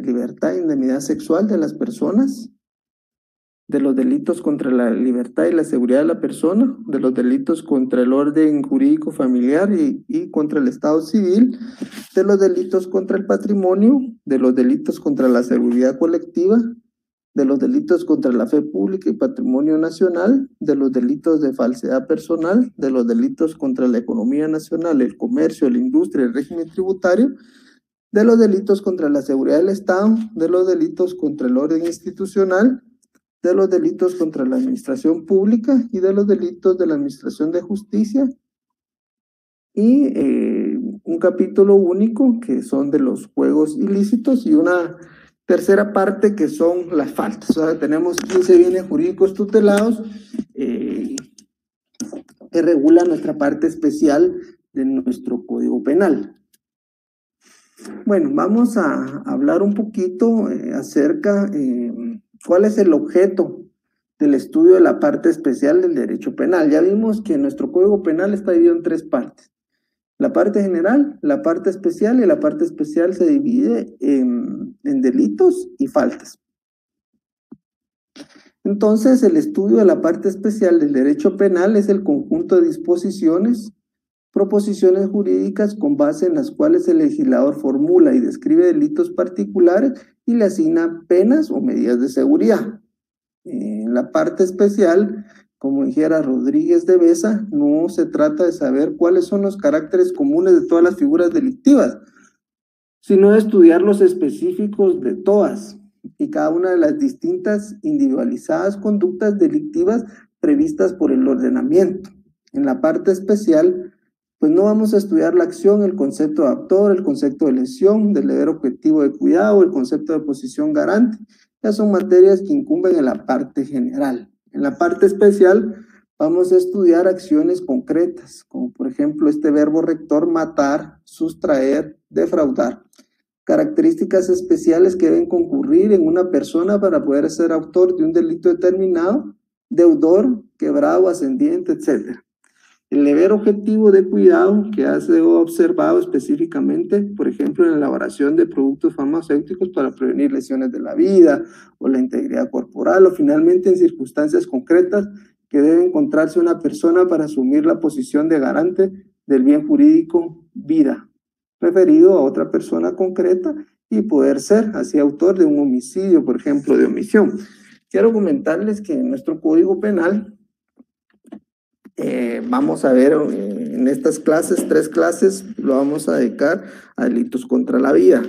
libertad e indemnidad sexual de las personas, de los delitos contra la libertad y la seguridad de la persona, de los delitos contra el orden jurídico familiar y contra el Estado civil, de los delitos contra el patrimonio, de los delitos contra la seguridad colectiva, de los delitos contra la fe pública y patrimonio nacional, de los delitos de falsedad personal, de los delitos contra la economía nacional, el comercio, la industria, el régimen tributario, de los delitos contra la seguridad del Estado, de los delitos contra el orden institucional, de los delitos contra la administración pública y de los delitos de la administración de justicia, y un capítulo único que son de los juegos ilícitos y una tercera parte que son las faltas. O sea, tenemos 15 bienes jurídicos tutelados que regula nuestra parte especial de nuestro Código Penal. Bueno, vamos a hablar un poquito acerca cuál es el objeto del estudio de la parte especial del derecho penal. Ya vimos que nuestro Código Penal está dividido en tres partes. La parte general, la parte especial, y la parte especial se divide en delitos y faltas. Entonces, el estudio de la parte especial del derecho penal es el conjunto de disposiciones, proposiciones jurídicas con base en las cuales el legislador formula y describe delitos particulares y le asigna penas o medidas de seguridad. En la parte especial, como dijera Rodríguez de Besa, no se trata de saber cuáles son los caracteres comunes de todas las figuras delictivas, sino de estudiar los específicos de todas y cada una de las distintas individualizadas conductas delictivas previstas por el ordenamiento. En la parte especial, pues no vamos a estudiar la acción, el concepto de autor, el concepto de lesión, del deber objetivo de cuidado, el concepto de posición garante. Ya son materias que incumben en la parte general. En la parte especial vamos a estudiar acciones concretas, como por ejemplo este verbo rector, matar, sustraer, defraudar. Características especiales que deben concurrir en una persona para poder ser autor de un delito determinado, deudor, quebrado, ascendiente, etc. El deber objetivo de cuidado que ha sido observado específicamente, por ejemplo, en la elaboración de productos farmacéuticos para prevenir lesiones de la vida o la integridad corporal, o finalmente en circunstancias concretas que debe encontrarse una persona para asumir la posición de garante del bien jurídico vida, referido a otra persona concreta y poder ser así autor de un homicidio, por ejemplo, de omisión. Quiero comentarles que en nuestro Código Penal vamos a ver en estas clases, 3 clases, lo vamos a dedicar a delitos contra la vida.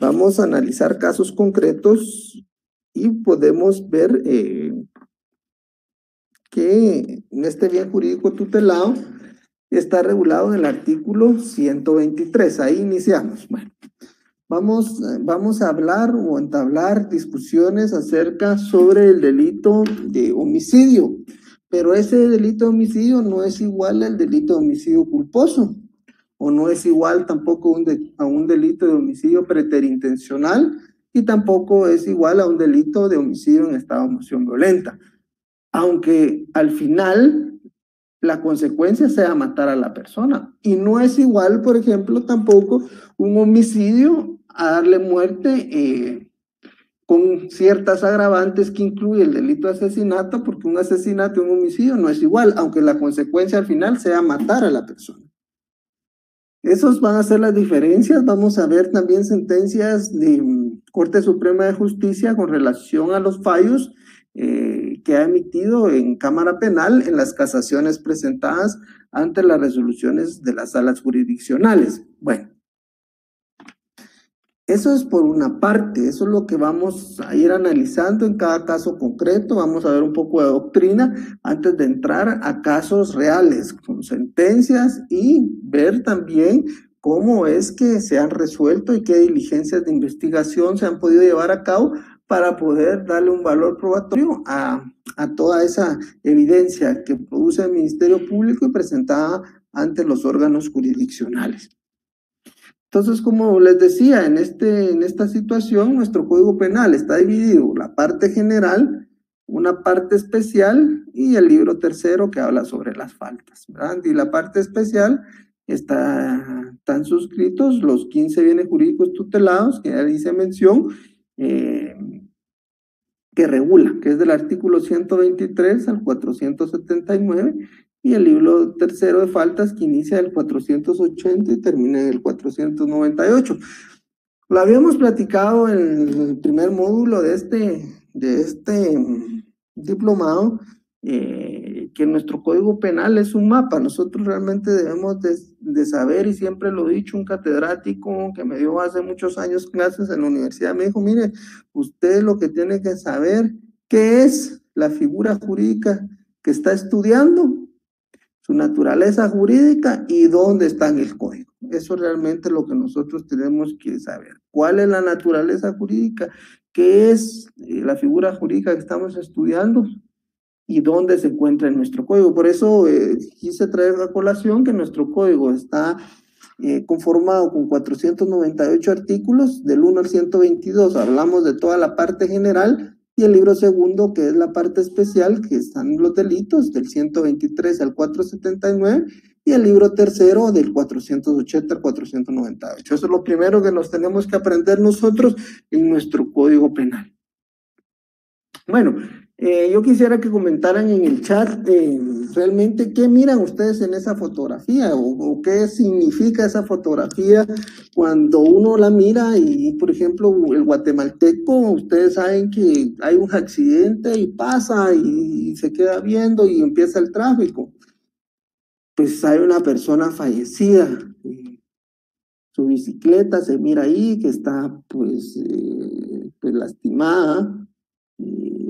Vamos a analizar casos concretos y podemos ver que en este bien jurídico tutelado está regulado en el artículo 123. Ahí iniciamos. Bueno, vamos a hablar o entablar discusiones acerca sobre el delito de homicidio. Pero ese delito de homicidio no es igual al delito de homicidio culposo, o no es igual tampoco a un delito de homicidio preterintencional, y tampoco es igual a un delito de homicidio en estado de emoción violenta. Aunque al final la consecuencia sea matar a la persona. Y no es igual, por ejemplo, tampoco un homicidio a darle muerte con ciertas agravantes que incluye el delito de asesinato, porque un asesinato y un homicidio no es igual, aunque la consecuencia al final sea matar a la persona. Esos van a ser las diferencias. Vamos a ver también sentencias de Corte Suprema de Justicia con relación a los fallos que ha emitido en Cámara Penal en las casaciones presentadas ante las resoluciones de las salas jurisdiccionales. Bueno, eso es por una parte, eso es lo que vamos a ir analizando en cada caso concreto. Vamos a ver un poco de doctrina antes de entrar a casos reales con sentencias y ver también cómo es que se han resuelto y qué diligencias de investigación se han podido llevar a cabo para poder darle un valor probatorio a toda esa evidencia que produce el Ministerio Público y presentada ante los órganos jurisdiccionales. Entonces, como les decía, en esta situación, nuestro Código Penal está dividido, la parte general, una parte especial y el libro tercero que habla sobre las faltas, ¿verdad? Y la parte especial están suscritos los 15 bienes jurídicos tutelados, que ya dice mención, que regula, que es del artículo 123 al 479, y el libro tercero de faltas que inicia del 480 y termina en el 498. Lo habíamos platicado en el primer módulo de este diplomado, que nuestro Código Penal es un mapa. Nosotros realmente debemos de saber, y siempre lo he dicho, un catedrático que me dio hace muchos años clases en la universidad me dijo, mire, usted lo que tiene que saber, ¿qué es la figura jurídica que está estudiando? Su naturaleza jurídica y dónde está en el código. Eso es realmente lo que nosotros tenemos que saber. ¿Cuál es la naturaleza jurídica? ¿Qué es la figura jurídica que estamos estudiando? ¿Y dónde se encuentra en nuestro código? Por eso quise traer a colación que nuestro código está conformado con 498 artículos, del 1 al 122. Hablamos de toda la parte general, y el libro segundo, que es la parte especial, que están los delitos, del 123 al 479, y el libro tercero, del 480 al 498. Eso es lo primero que nos tenemos que aprender nosotros en nuestro Código Penal. Bueno, yo quisiera que comentaran en el chat realmente qué miran ustedes en esa fotografía, o qué significa esa fotografía cuando uno la mira. Y por ejemplo, el guatemalteco, ustedes saben que hay un accidente y pasa y se queda viendo y empieza el tráfico. Pues hay una persona fallecida, su bicicleta se mira ahí que está pues lastimada.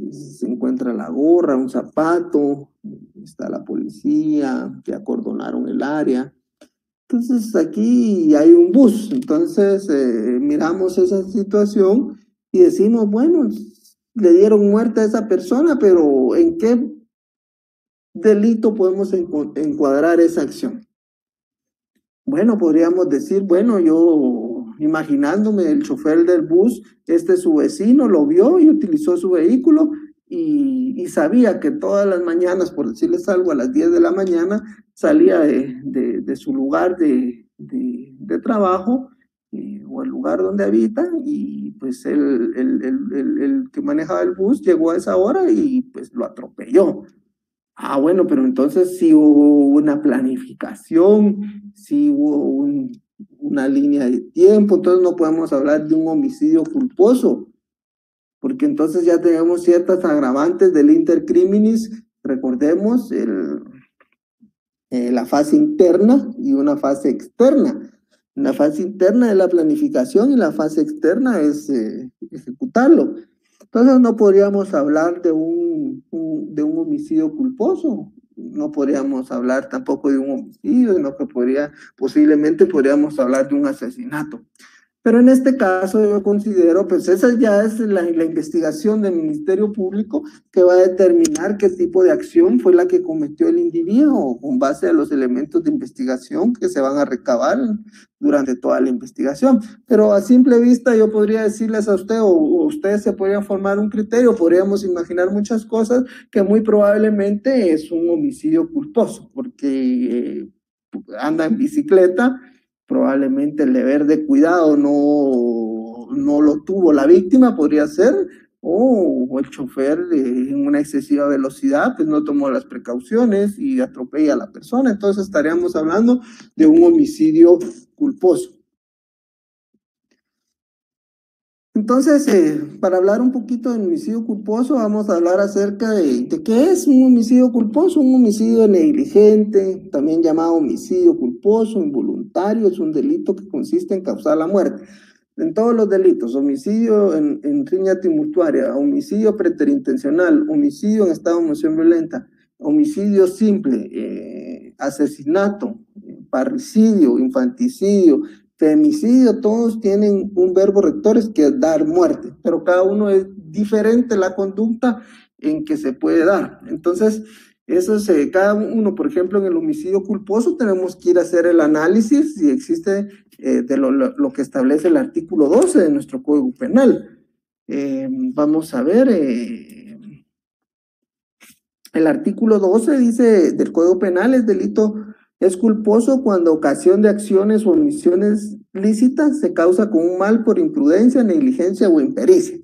Se encuentra la gorra, un zapato, está la policía, que acordonaron el área. Entonces aquí hay un bus. Entonces miramos esa situación y decimos, bueno, le dieron muerte a esa persona, pero ¿en qué delito podemos encuadrar esa acción? Bueno, podríamos decir, bueno, yo imaginándome el chofer del bus, su vecino, lo vio y utilizó su vehículo y sabía que todas las mañanas, por decirles algo, a las 10 de la mañana, salía de su lugar de trabajo o el lugar donde habita, y pues el que manejaba el bus llegó a esa hora y pues lo atropelló. Ah, bueno, pero entonces sí hubo una planificación, sí hubo una línea de tiempo. Entonces no podemos hablar de un homicidio culposo, porque entonces ya tenemos ciertas agravantes del intercriminis. Recordemos la fase interna y una fase externa. La fase interna es la planificación y la fase externa es ejecutarlo. Entonces no podríamos hablar de un homicidio culposo, no podríamos hablar tampoco de un homicidio, sino que posiblemente podríamos hablar de un asesinato. Pero en este caso yo considero, pues esa ya es la investigación del Ministerio Público, que va a determinar qué tipo de acción fue la que cometió el individuo con base a los elementos de investigación que se van a recabar durante toda la investigación. Pero a simple vista yo podría decirles a usted, o ustedes se podrían formar un criterio, podríamos imaginar muchas cosas, que muy probablemente es un homicidio culposo, porque anda en bicicleta. Probablemente el deber de cuidado no lo tuvo la víctima, podría ser, o el chofer en una excesiva velocidad pues no tomó las precauciones y atropella a la persona. Entonces estaríamos hablando de un homicidio culposo. Entonces, para hablar un poquito del homicidio culposo, vamos a hablar acerca de qué es un homicidio culposo. Un homicidio negligente, también llamado homicidio culposo, involuntario, es un delito que consiste en causar la muerte. En todos los delitos, homicidio en riña tumultuaria, homicidio preterintencional, homicidio en estado de emoción violenta, homicidio simple, asesinato, parricidio, infanticidio, femicidio, todos tienen un verbo rector, que es dar muerte, pero cada uno es diferente la conducta en que se puede dar. Entonces, eso es cada uno. Por ejemplo, en el homicidio culposo tenemos que ir a hacer el análisis si existe de lo que establece el artículo 12 de nuestro Código Penal. Vamos a ver, el artículo 12 dice del Código Penal es delito Es culposo cuando ocasión de acciones o omisiones lícitas se causa con un mal por imprudencia, negligencia o impericia.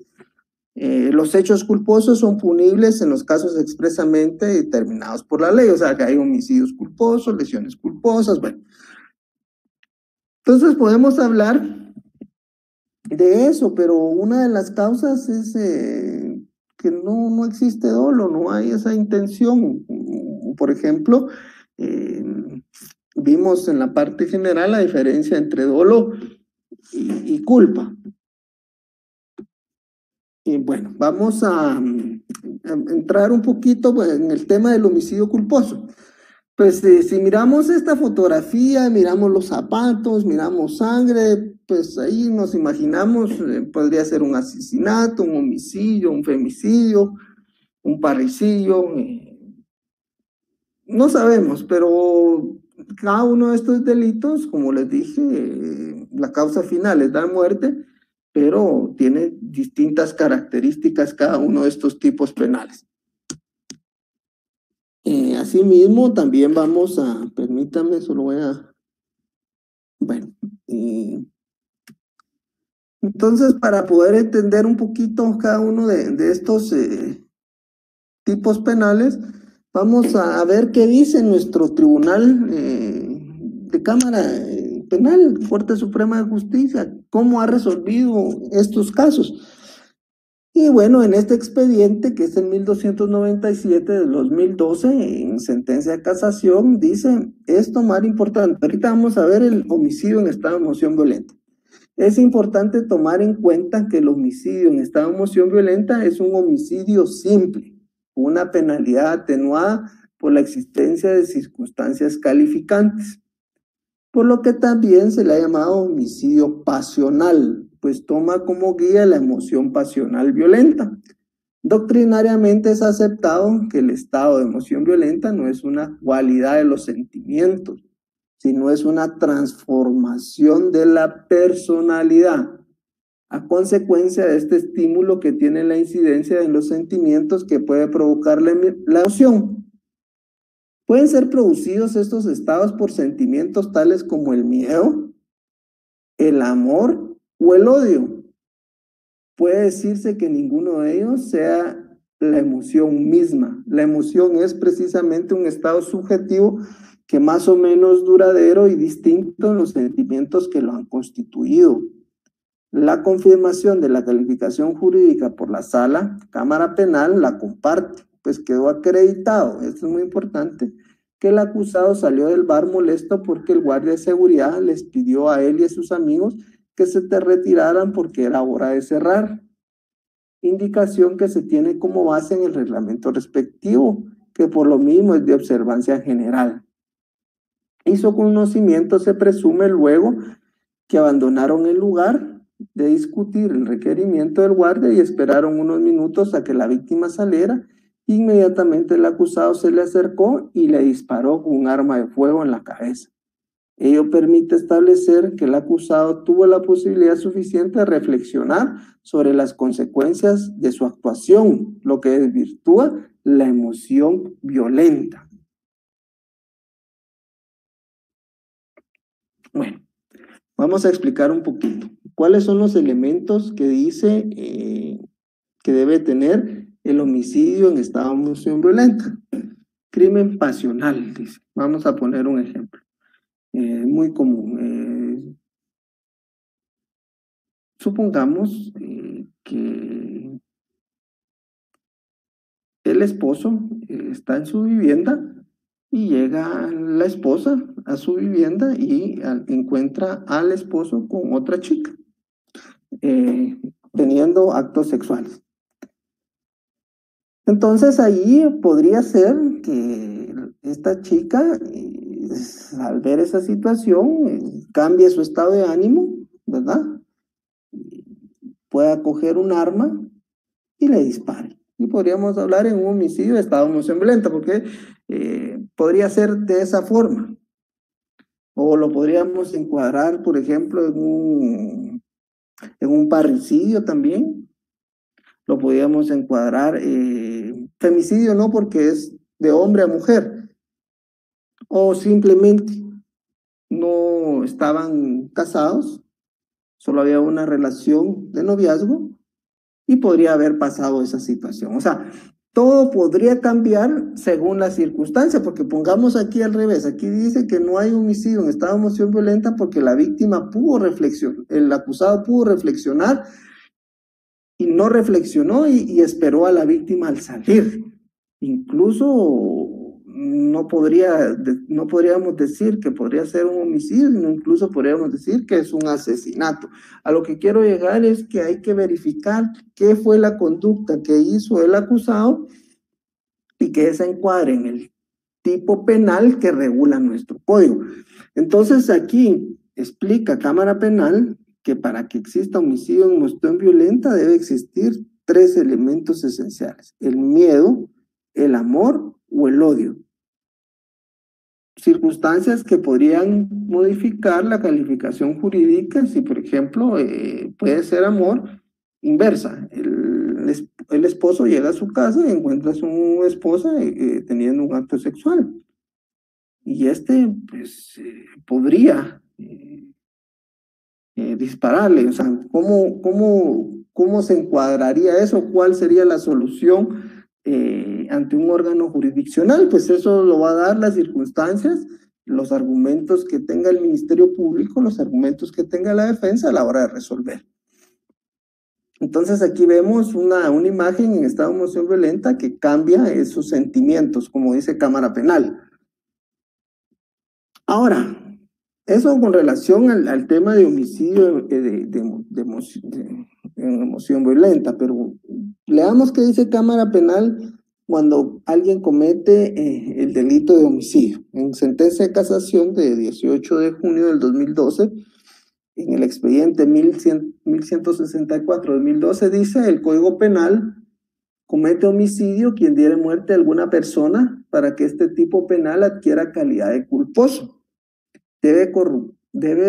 Los hechos culposos son punibles en los casos expresamente determinados por la ley, o sea que hay homicidios culposos, lesiones culposas, bueno. Entonces podemos hablar de eso, pero una de las causas es que no existe dolo, no hay esa intención. Por ejemplo, vimos en la parte general la diferencia entre dolo y culpa. Y bueno, vamos a entrar un poquito pues, en el tema del homicidio culposo. Pues si miramos esta fotografía, miramos los zapatos, miramos sangre, pues ahí nos imaginamos, podría ser un asesinato, un homicidio, un femicidio, un parricidio, no sabemos, pero cada uno de estos delitos, como les dije, la causa final es dar muerte, pero tiene distintas características cada uno de estos tipos penales. Asimismo, también vamos a, permítame, solo voy a, bueno, entonces para poder entender un poquito cada uno de estos tipos penales, vamos a ver qué dice nuestro Tribunal de Cámara Penal, Corte Suprema de Justicia, cómo ha resolvido estos casos. Y bueno, en este expediente, que es el 1297 del 2012, en sentencia de casación, dice, es tomar importante. Ahorita vamos a ver el homicidio en estado de emoción violenta. Es importante tomar en cuenta que el homicidio en estado de emoción violenta es un homicidio simple, una penalidad atenuada por la existencia de circunstancias calificantes, por lo que también se le ha llamado homicidio pasional, pues toma como guía la emoción pasional violenta. Doctrinariamente es aceptado que el estado de emoción violenta no es una cualidad de los sentimientos, sino es una transformación de la personalidad a consecuencia de este estímulo que tiene la incidencia en los sentimientos que puede provocar la emoción. Pueden ser producidos estos estados por sentimientos tales como el miedo, el amor o el odio. Puede decirse que ninguno de ellos sea la emoción misma. La emoción es precisamente un estado subjetivo que más o menos duradero y distinto en los sentimientos que lo han constituido. La confirmación de la calificación jurídica por la Sala Cámara Penal la comparte, pues quedó acreditado, esto es muy importante, que el acusado salió del bar molesto porque el guardia de seguridad les pidió a él y a sus amigos que se te retiraran porque era hora de cerrar. Indicación que se tiene como base en el reglamento respectivo, que por lo mismo es de observancia general. Hizo conocimiento, se presume luego, que abandonaron el lugar de discutir el requerimiento del guardia y esperaron unos minutos a que la víctima saliera. Inmediatamente el acusado se le acercó y le disparó con un arma de fuego en la cabeza. Ello permite establecer que el acusado tuvo la posibilidad suficiente de reflexionar sobre las consecuencias de su actuación, lo que desvirtúa la emoción violenta. Bueno, vamos a explicar un poquito. ¿Cuáles son los elementos que dice que debe tener el homicidio en estado de emoción violenta? Crimen pasional, dice. Vamos a poner un ejemplo. Muy común. Supongamos que el esposo está en su vivienda y llega la esposa a su vivienda y encuentra al esposo con otra chica, teniendo actos sexuales. Entonces ahí podría ser que esta chica, al ver esa situación, cambie su estado de ánimo, ¿verdad? Pueda coger un arma y le dispare. Y podríamos hablar en un homicidio de estado de emoción violenta, porque podría ser de esa forma. O lo podríamos encuadrar, por ejemplo, en un parricidio también. Lo podríamos encuadrar, femicidio no, porque es de hombre a mujer. o simplemente no estaban casados, solo había una relación de noviazgo y podría haber pasado esa situación. O sea, todo podría cambiar según la circunstancia, porque pongamos aquí al revés, aquí dice que no hay homicidio en estado de emoción violenta porque la víctima pudo reflexionar, el acusado pudo reflexionar y no reflexionó y esperó a la víctima al salir. Incluso no podríamos decir que podría ser un homicidio, sino incluso podríamos decir que es un asesinato. A lo que quiero llegar es que hay que verificar qué fue la conducta que hizo el acusado y que se encuadre en el tipo penal que regula nuestro código. Entonces aquí explica Cámara Penal que para que exista homicidio en emoción violenta debe existir 3 elementos esenciales: el miedo, el amor o el odio. Circunstancias que podrían modificar la calificación jurídica si, por ejemplo, puede ser amor inversa. El esposo llega a su casa y encuentra a su esposa teniendo un acto sexual. Y pues, podría dispararle. O sea, ¿cómo se encuadraría eso? ¿Cuál sería la solución ante un órgano jurisdiccional? Pues eso lo va a dar las circunstancias, los argumentos que tenga el Ministerio Público, los argumentos que tenga la defensa a la hora de resolver. Entonces aquí vemos una imagen en estado de emoción violenta que cambia esos sentimientos, como dice Cámara Penal. Ahora, eso con relación al tema de homicidio en emoción violenta, pero leamos qué dice Cámara Penal cuando alguien comete el delito de homicidio. En sentencia de casación de 18 de junio del 2012, en el expediente 1164-2012 dice: el Código Penal comete homicidio quien diere muerte a alguna persona para que este tipo penal adquiera calidad de culposo. Debe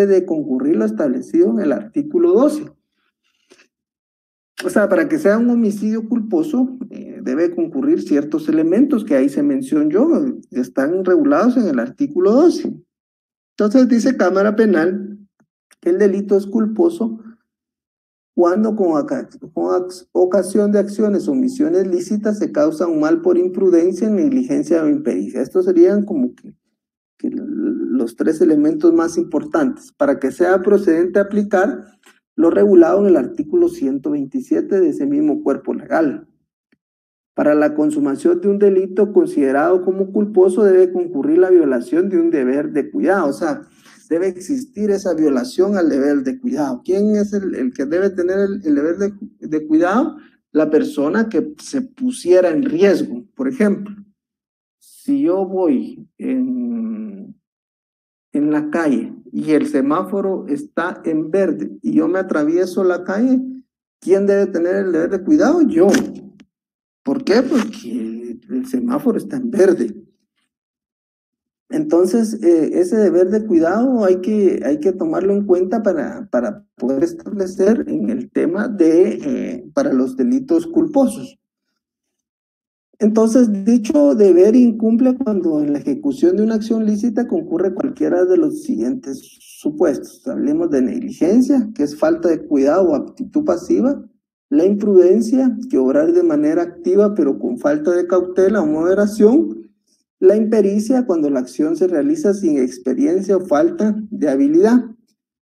de concurrir lo establecido en el artículo 12. O sea, para que sea un homicidio culposo, debe concurrir ciertos elementos que ahí se mencionó yo, están regulados en el artículo 12. Entonces dice Cámara Penal que el delito es culposo cuando con ocasión de acciones o omisiones lícitas se causa un mal por imprudencia, negligencia o impericia. Estos serían como que los 3 elementos más importantes para que sea procedente aplicar lo regulado en el artículo 127 de ese mismo cuerpo legal. Para la consumación de un delito considerado como culposo debe concurrir la violación de un deber de cuidado. O sea, debe existir esa violación al deber de cuidado. ¿Quién es el que debe tener el deber de cuidado? La persona que se pusiera en riesgo. Por ejemplo, si yo voy en la calle y el semáforo está en verde y yo me atravieso la calle, ¿quién debe tener el deber de cuidado? Yo. ¿Por qué? Porque el semáforo está en verde. Entonces, ese deber de cuidado hay que tomarlo en cuenta para poder establecer en el tema para los delitos culposos. Entonces, dicho deber incumple cuando en la ejecución de una acción lícita concurre cualquiera de los siguientes supuestos. Hablemos de negligencia, que es falta de cuidado o aptitud pasiva; la imprudencia, que obrar de manera activa pero con falta de cautela o moderación; la impericia, cuando la acción se realiza sin experiencia o falta de habilidad.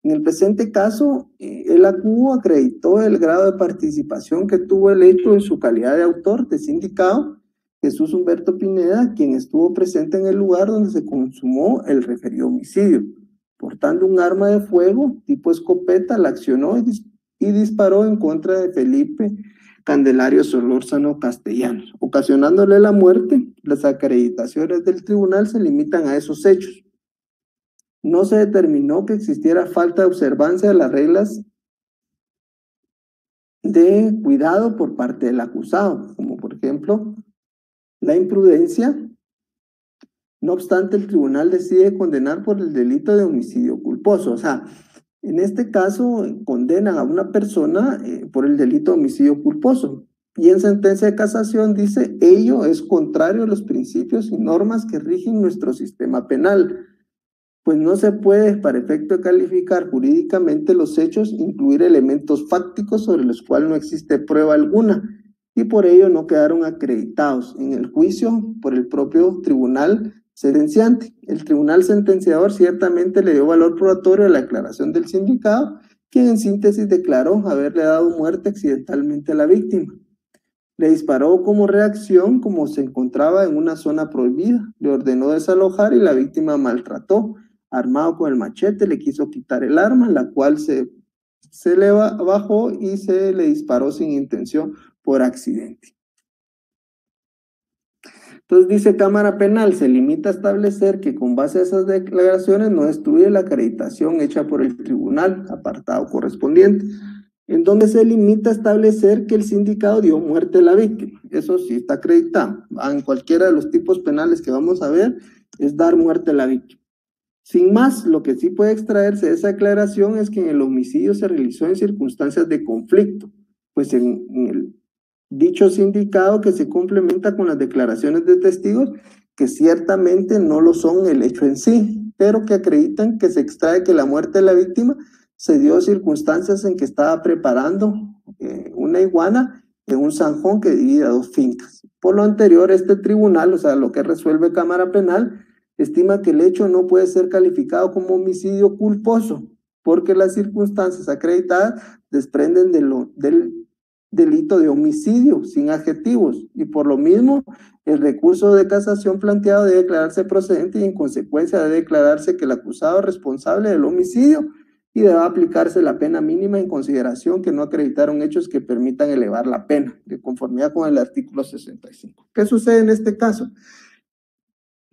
En el presente caso, el ACU acreditó el grado de participación que tuvo el hecho en su calidad de autor de sindicado Jesús Humberto Pineda, quien estuvo presente en el lugar donde se consumó el referido homicidio. Portando un arma de fuego tipo escopeta, la accionó y disparó en contra de Felipe Candelario Solórzano Castellanos, ocasionándole la muerte. Las acreditaciones del tribunal se limitan a esos hechos. No se determinó que existiera falta de observancia de las reglas de cuidado por parte del acusado, como por ejemplo la imprudencia. No obstante, el tribunal decide condenar por el delito de homicidio culposo. O sea, en este caso condenan a una persona por el delito de homicidio culposo. Y en sentencia de casación dice, ello es contrario a los principios y normas que rigen nuestro sistema penal, pues no se puede, para efecto de calificar jurídicamente los hechos, incluir elementos fácticos sobre los cuales no existe prueba alguna, y por ello no quedaron acreditados en el juicio por el propio tribunal sentenciante. El tribunal sentenciador ciertamente le dio valor probatorio a la declaración del sindicado, quien en síntesis declaró haberle dado muerte accidentalmente a la víctima. Le disparó como reacción como se encontraba en una zona prohibida, le ordenó desalojar y la víctima maltrató. Armado con el machete, le quiso quitar el arma, la cual se le bajó y se le disparó sin intención por accidente. Entonces dice Cámara Penal, se limita a establecer que con base a esas declaraciones no destruye la acreditación hecha por el tribunal, apartado correspondiente, en donde se limita a establecer que el sindicado dio muerte a la víctima. Eso sí está acreditado. En cualquiera de los tipos penales que vamos a ver, es dar muerte a la víctima. Sin más, lo que sí puede extraerse de esa declaración es que en el homicidio se realizó en circunstancias de conflicto, pues en el dicho sindicado que se complementa con las declaraciones de testigos que ciertamente no lo son el hecho en sí, pero que acreditan que se extrae que la muerte de la víctima se dio en circunstancias en que estaba preparando una iguana en un zanjón que divide a dos fincas. Por lo anterior, este tribunal, o sea, lo que resuelve Cámara Penal, estima que el hecho no puede ser calificado como homicidio culposo, porque las circunstancias acreditadas desprenden del delito de homicidio sin adjetivos, y por lo mismo el recurso de casación planteado debe declararse procedente y en consecuencia debe declararse que el acusado es responsable del homicidio y debe aplicarse la pena mínima en consideración que no acreditaron hechos que permitan elevar la pena, de conformidad con el artículo 65. ¿Qué sucede en este caso?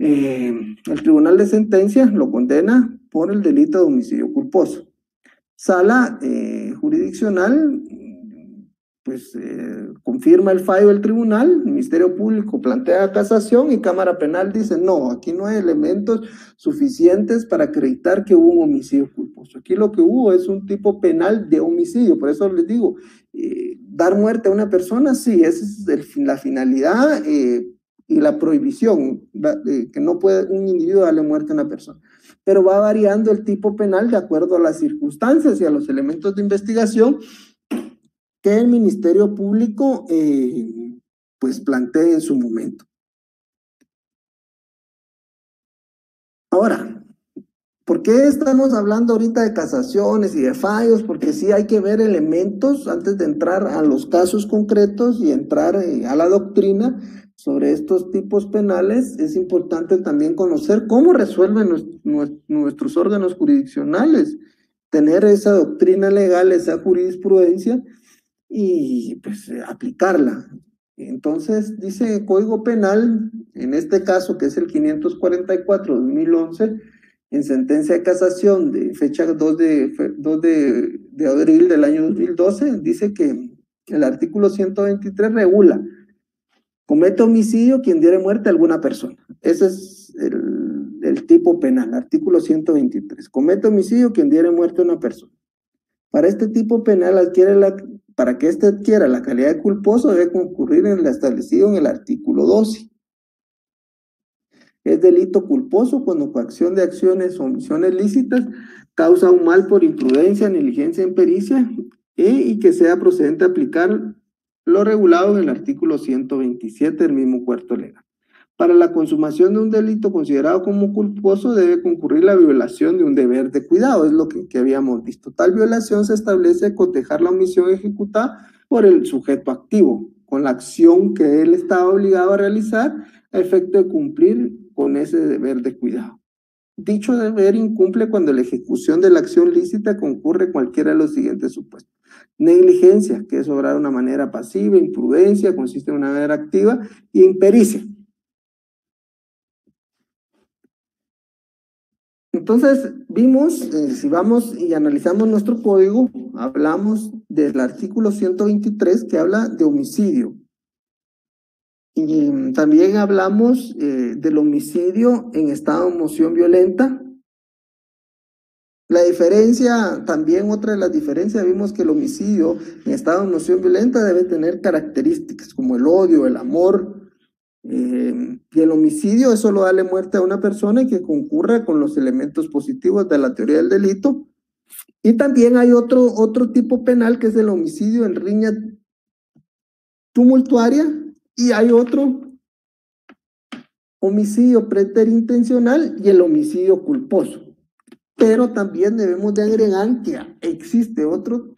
El tribunal de sentencia lo condena por el delito de homicidio culposo. Sala jurisdiccional, pues confirma el fallo del tribunal, el Ministerio Público plantea casación y Cámara Penal dice, no, aquí no hay elementos suficientes para acreditar que hubo un homicidio culposo. Aquí lo que hubo es un tipo penal de homicidio, por eso les digo, dar muerte a una persona, sí, esa es la finalidad y la prohibición, que no puede un individuo darle muerte a una persona. Pero va variando el tipo penal de acuerdo a las circunstancias y a los elementos de investigación que el Ministerio Público pues plantee en su momento. Ahora, ¿por qué estamos hablando ahorita de casaciones y de fallos? Porque sí hay que ver elementos antes de entrar a los casos concretos y entrar a la doctrina sobre estos tipos penales. Es importante también conocer cómo resuelven nuestros órganos jurisdiccionales, tener esa doctrina legal, esa jurisprudencia y pues aplicarla. Entonces, dice Código Penal, en este caso que es el 544-2011, en sentencia de casación de fecha 2 de abril del año 2012, dice que el artículo 123 regula, comete homicidio quien diere muerte a alguna persona. Ese es el tipo penal, artículo 123. Comete homicidio quien diere muerte a una persona. Para este tipo penal para que éste adquiera la calidad de culposo debe concurrir en lo establecido en el artículo 12. Es delito culposo cuando coacción de acciones o omisiones lícitas causa un mal por imprudencia, negligencia, impericia y que sea procedente aplicar lo regulado en el artículo 127 del mismo cuerpo legal. Para la consumación de un delito considerado como culposo debe concurrir la violación de un deber de cuidado, es lo que habíamos visto. Tal violación se establece cotejar la omisión ejecutada por el sujeto activo, con la acción que él estaba obligado a realizar a efecto de cumplir con ese deber de cuidado. Dicho deber incumple cuando la ejecución de la acción lícita concurre cualquiera de los siguientes supuestos. Negligencia, que es obrar de una manera pasiva, imprudencia, consiste en una manera activa, y impericia. Entonces, vimos, si vamos y analizamos nuestro código, hablamos del artículo 123 que habla de homicidio. Y también hablamos del homicidio en estado de moción violenta La diferencia, también otra de las diferencias, vimos que el homicidio en estado de noción violenta debe tener características como el odio, el amor, y el homicidio es solo darle muerte a una persona y que concurra con los elementos positivos de la teoría del delito. Y también hay otro tipo penal que es el homicidio en riña tumultuaria, y hay otro homicidio preterintencional y el homicidio culposo. Pero también debemos de agregar que existe otro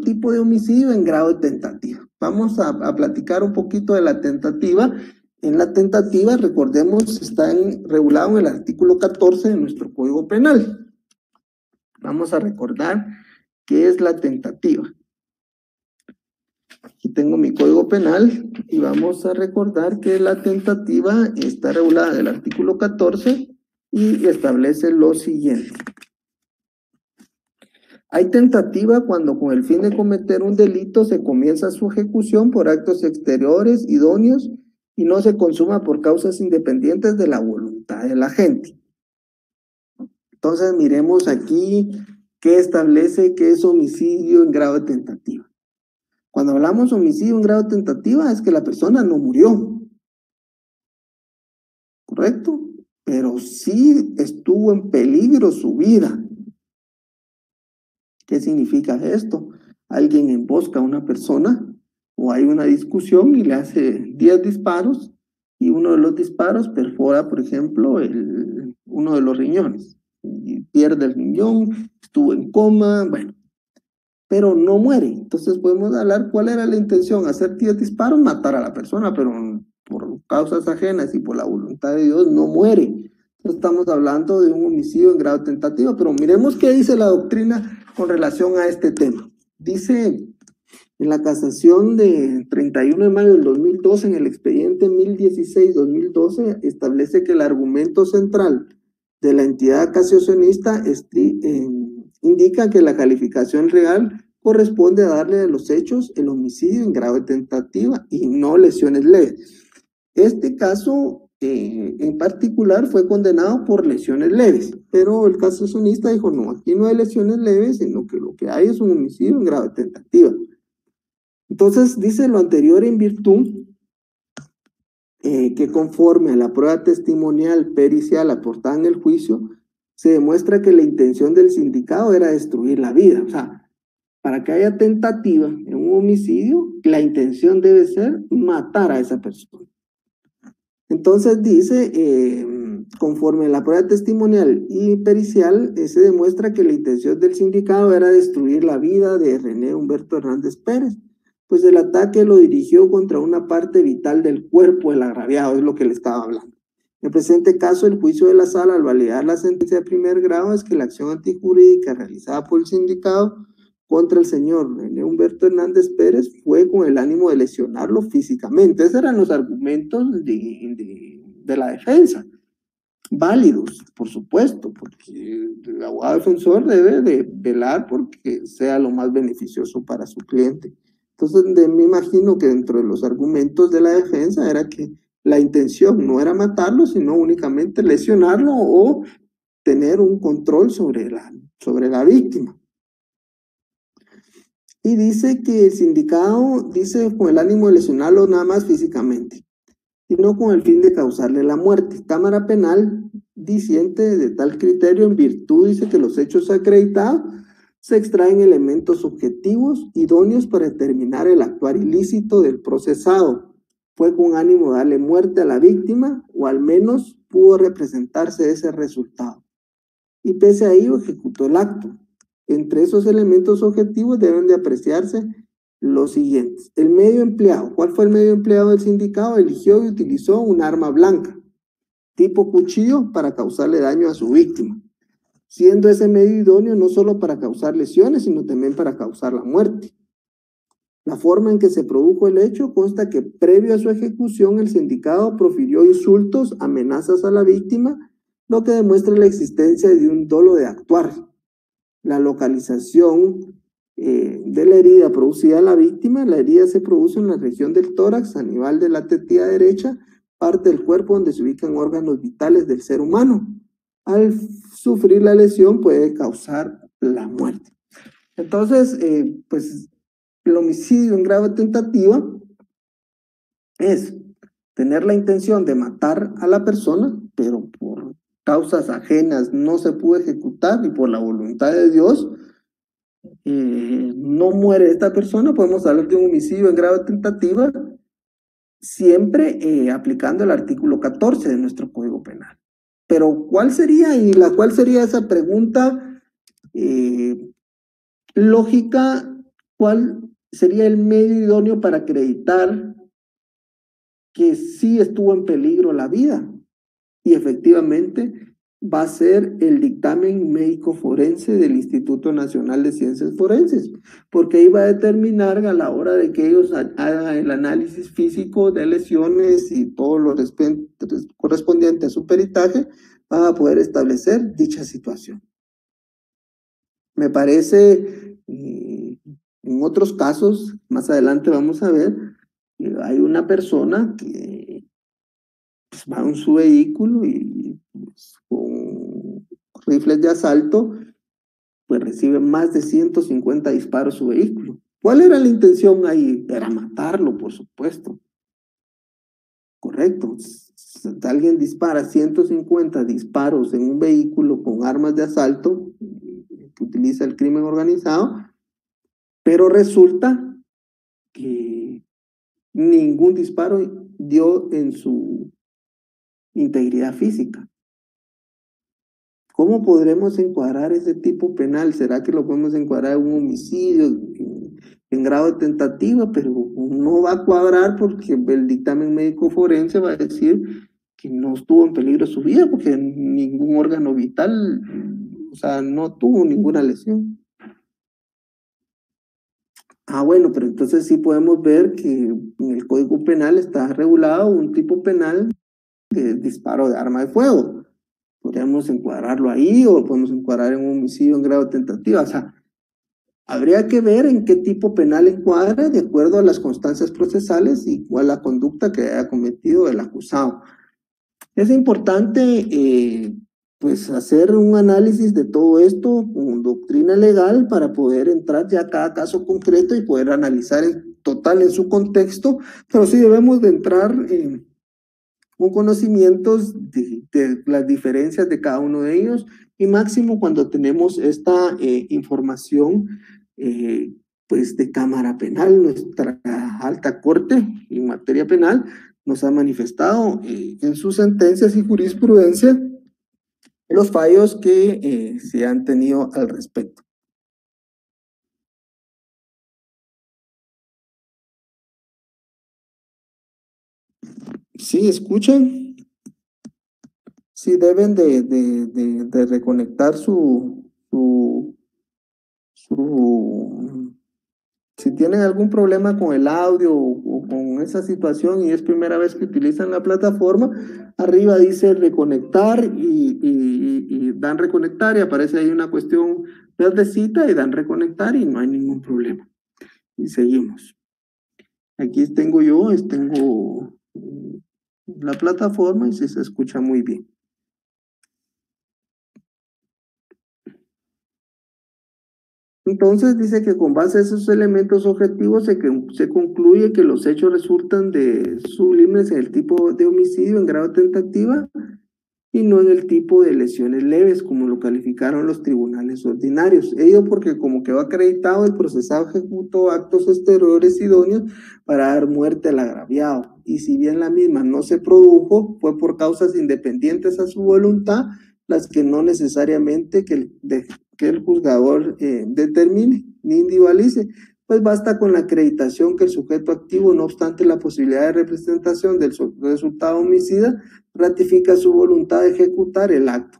tipo de homicidio en grado de tentativa. Vamos a platicar un poquito de la tentativa. En la tentativa, recordemos, está regulado en el artículo 14 de nuestro Código Penal. Vamos a recordar qué es la tentativa. Aquí tengo mi Código Penal y vamos a recordar que la tentativa está regulada en el artículo 14 y establece lo siguiente. Hay tentativa cuando con el fin de cometer un delito se comienza su ejecución por actos exteriores idóneos y no se consuma por causas independientes de la voluntad del agente. Entonces miremos aquí qué establece que es homicidio en grado de tentativa. Cuando hablamos de homicidio en grado de tentativa es que la persona no murió, ¿correcto? Pero sí estuvo en peligro su vida. ¿Qué significa esto? Alguien embosca a una persona o hay una discusión y le hace 10 disparos y uno de los disparos perfora, por ejemplo, uno de los riñones. Y pierde el riñón, estuvo en coma, bueno, pero no muere. Entonces podemos hablar cuál era la intención, hacer 10 disparos, matar a la persona, pero por causas ajenas y por la voluntad de Dios no muere. Entonces estamos hablando de un homicidio en grado tentativo, pero miremos qué dice la doctrina con relación a este tema. Dice en la casación de 31 de mayo del 2012, en el expediente 1016-2012, establece que el argumento central de la entidad casacionista indica que la calificación real corresponde a darle a los hechos el homicidio en grado de tentativa y no lesiones leves. Este caso en particular fue condenado por lesiones leves, pero el casacionista dijo, no, aquí no hay lesiones leves, sino que lo que hay es un homicidio en grado de tentativa. Entonces dice lo anterior en virtud que conforme a la prueba testimonial pericial aportada en el juicio, se demuestra que la intención del sindicado era destruir la vida. O sea, para que haya tentativa en un homicidio, la intención debe ser matar a esa persona. Entonces dice, conforme a la prueba testimonial y pericial, se demuestra que la intención del sindicado era destruir la vida de René Humberto Hernández Pérez, pues el ataque lo dirigió contra una parte vital del cuerpo del agraviado, es lo que le estaba hablando. En el presente caso, el juicio de la sala, al validar la sentencia de primer grado, es que la acción antijurídica realizada por el sindicado contra el señor René Humberto Hernández Pérez fue con el ánimo de lesionarlo físicamente. Esos eran los argumentos de la defensa. Válidos, por supuesto, porque el abogado defensor debe de velar porque sea lo más beneficioso para su cliente. Entonces, me imagino que dentro de los argumentos de la defensa era que la intención no era matarlo, sino únicamente lesionarlo o tener un control sobre la víctima. Y dice que el sindicado, dice, con el ánimo de lesionarlo nada más físicamente, sino con el fin de causarle la muerte. Cámara Penal disiente de tal criterio en virtud, dice que los hechos acreditados se extraen elementos objetivos idóneos para determinar el actuar ilícito del procesado. Fue con ánimo de darle muerte a la víctima, o al menos pudo representarse ese resultado. Y pese a ello ejecutó el acto. Entre esos elementos objetivos deben de apreciarse los siguientes. El medio empleado. ¿Cuál fue el medio empleado del sindicado? Eligió y utilizó un arma blanca, tipo cuchillo, para causarle daño a su víctima, siendo ese medio idóneo no solo para causar lesiones, sino también para causar la muerte. La forma en que se produjo el hecho consta que previo a su ejecución el sindicado profirió insultos, amenazas a la víctima, lo que demuestra la existencia de un dolo de actuar. La localización de la herida producida a la víctima, la herida se produce en la región del tórax, a nivel de la tetilla derecha, parte del cuerpo donde se ubican órganos vitales del ser humano. al sufrir la lesión puede causar la muerte. Entonces, pues el homicidio en grave tentativa es tener la intención de matar a la persona, pero por causas ajenas no se pudo ejecutar y por la voluntad de Dios no muere esta persona. Podemos hablar de un homicidio en grave tentativa, siempre aplicando el artículo 14 de nuestro Código Penal. Pero ¿cuál sería esa pregunta lógica? ¿Cuál sería el medio idóneo para acreditar que sí estuvo en peligro la vida? Y efectivamente va a ser el dictamen médico forense del Instituto Nacional de Ciencias Forenses, porque ahí va a determinar a la hora de que ellos hagan el análisis físico de lesiones y todo lo correspondiente a su peritaje, van a poder establecer dicha situación. Me parece, en otros casos, más adelante vamos a ver, hay una persona que pues, va en su vehículo y pues, con rifles de asalto, pues recibe más de 150 disparos su vehículo. ¿Cuál era la intención ahí? Era matarlo, por supuesto. Correcto. Si alguien dispara 150 disparos en un vehículo con armas de asalto, que utiliza el crimen organizado, pero resulta que ningún disparo dio en su integridad física. ¿Cómo podremos encuadrar ese tipo penal? ¿Será que lo podemos encuadrar en un homicidio en grado de tentativa? Pero no va a cuadrar porque el dictamen médico forense va a decir que no estuvo en peligro su vida porque ningún órgano vital, o sea, no tuvo ninguna lesión. Bueno, pero entonces sí podemos ver que en el Código Penal está regulado un tipo penal de disparo de arma de fuego. Podríamos encuadrarlo ahí o podemos encuadrar en un homicidio en grado de tentativa. O sea, habría que ver en qué tipo penal encuadra de acuerdo a las constancias procesales y cuál la conducta que haya cometido el acusado. Es importante pues hacer un análisis de todo esto con doctrina legal para poder entrar ya a cada caso concreto y poder analizar en total en su contexto, pero sí debemos de entrar con conocimientos de las diferencias de cada uno de ellos y máximo cuando tenemos esta información pues de Cámara Penal. Nuestra alta corte en materia penal nos ha manifestado en sus sentencias y jurisprudencia los fallos que se han tenido al respecto. ¿Sí escuchan? Sí deben de reconectar si tienen algún problema con el audio o con esa situación y es primera vez que utilizan la plataforma, arriba dice reconectar y dan reconectar y aparece ahí una cuestión verdecita y dan reconectar y no hay ningún problema. Y seguimos. Aquí tengo la plataforma y se escucha muy bien. Entonces dice que con base a esos elementos objetivos se concluye que los hechos resultan de sublimes en el tipo de homicidio en grado de tentativa y no en el tipo de lesiones leves como lo calificaron los tribunales ordinarios. Ello porque como quedó acreditado el procesado ejecutó actos exteriores idóneos para dar muerte al agraviado y si bien la misma no se produjo, fue por causas independientes a su voluntad, las que no necesariamente que el juzgador determine ni individualice, pues basta con la acreditación que el sujeto activo, no obstante la posibilidad de representación del resultado homicida, ratifica su voluntad de ejecutar el acto.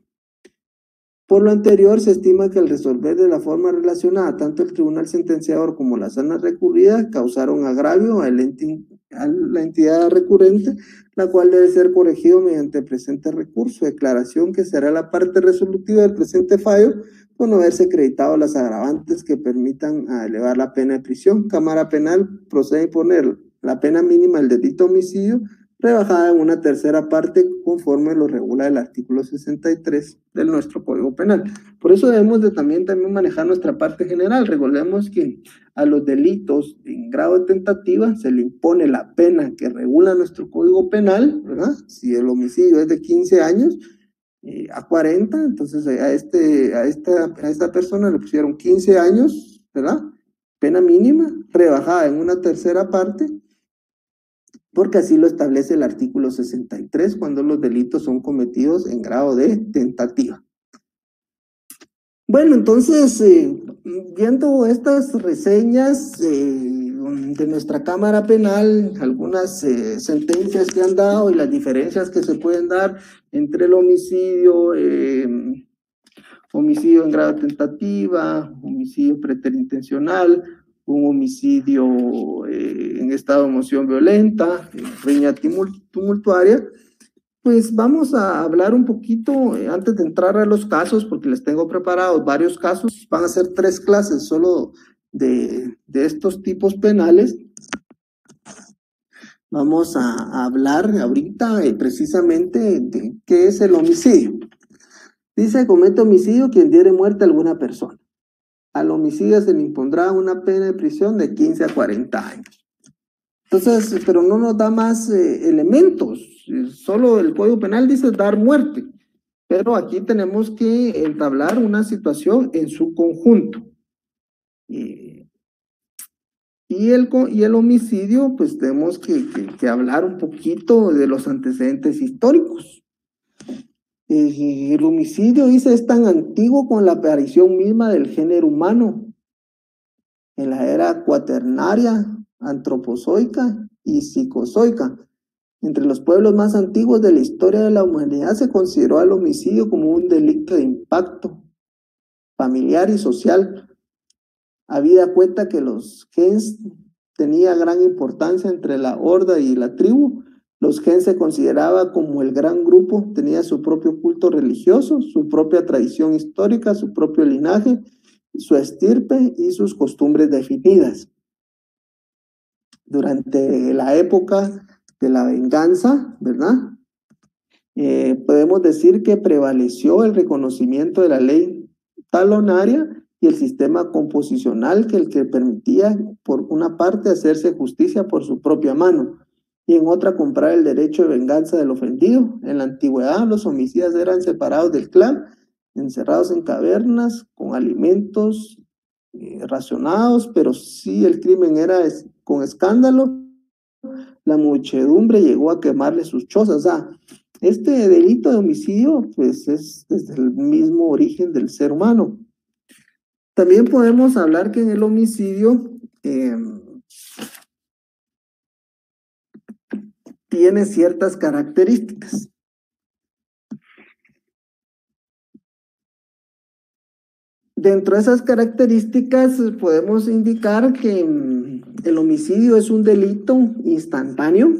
Por lo anterior, se estima que al resolver de la forma relacionada, tanto el tribunal sentenciador como la sala recurrida causaron agravio a la entidad recurrente, la cual debe ser corregido mediante el presente recurso, declaración que será la parte resolutiva del presente fallo, por no haberse acreditado las agravantes que permitan elevar la pena de prisión. Cámara Penal procede a imponer la pena mínima del delito de homicidio rebajada en una tercera parte conforme lo regula el artículo 63 de nuestro Código Penal. Por eso debemos de también manejar nuestra parte general. Recordemos que a los delitos en grado de tentativa se le impone la pena que regula nuestro Código Penal, ¿verdad? Si el homicidio es de 15 años a 40, entonces a esta persona le pusieron 15 años, ¿verdad? Pena mínima, rebajada en una tercera parte, porque así lo establece el artículo 63 cuando los delitos son cometidos en grado de tentativa. Bueno, entonces, viendo estas reseñas de nuestra Cámara Penal, algunas sentencias que han dado y las diferencias que se pueden dar entre el homicidio, homicidio en grado de tentativa, homicidio preterintencional, un homicidio en estado de emoción violenta, riña tumultuaria, pues vamos a hablar un poquito, antes de entrar a los casos, porque les tengo preparados varios casos, van a ser 3 clases solo de estos tipos penales. Vamos a hablar ahorita precisamente de qué es el homicidio. Dice, comete homicidio quien diere muerte a alguna persona. Al homicidio se le impondrá una pena de prisión de 15 a 40 años. Entonces, pero no nos da más elementos. Solo el Código Penal dice dar muerte. Pero aquí tenemos que entablar una situación en su conjunto. Y el homicidio, pues tenemos que hablar un poquito de los antecedentes históricos. El homicidio, dice, es tan antiguo como la aparición misma del género humano. En la era cuaternaria, antropozoica y psicozoica. Entre los pueblos más antiguos de la historia de la humanidad se consideró al homicidio como un delito de impacto familiar y social. Habida cuenta que los gens tenía gran importancia entre la horda y la tribu. Los gens se consideraba como el gran grupo, tenía su propio culto religioso, su propia tradición histórica, su propio linaje, su estirpe y sus costumbres definidas. Durante la época de la venganza, ¿verdad? Podemos decir que prevaleció el reconocimiento de la ley talonaria y el sistema composicional que permitía, por una parte, hacerse justicia por su propia mano y en otra comprar el derecho de venganza del ofendido. En la antigüedad, los homicidas eran separados del clan, encerrados en cavernas con alimentos racionados, pero si el crimen era con escándalo, la muchedumbre llegó a quemarle sus chozas. O sea, este delito de homicidio pues es desde el mismo origen del ser humano. También podemos hablar que en el homicidio tiene ciertas características. Dentro de esas características podemos indicar que el homicidio es un delito instantáneo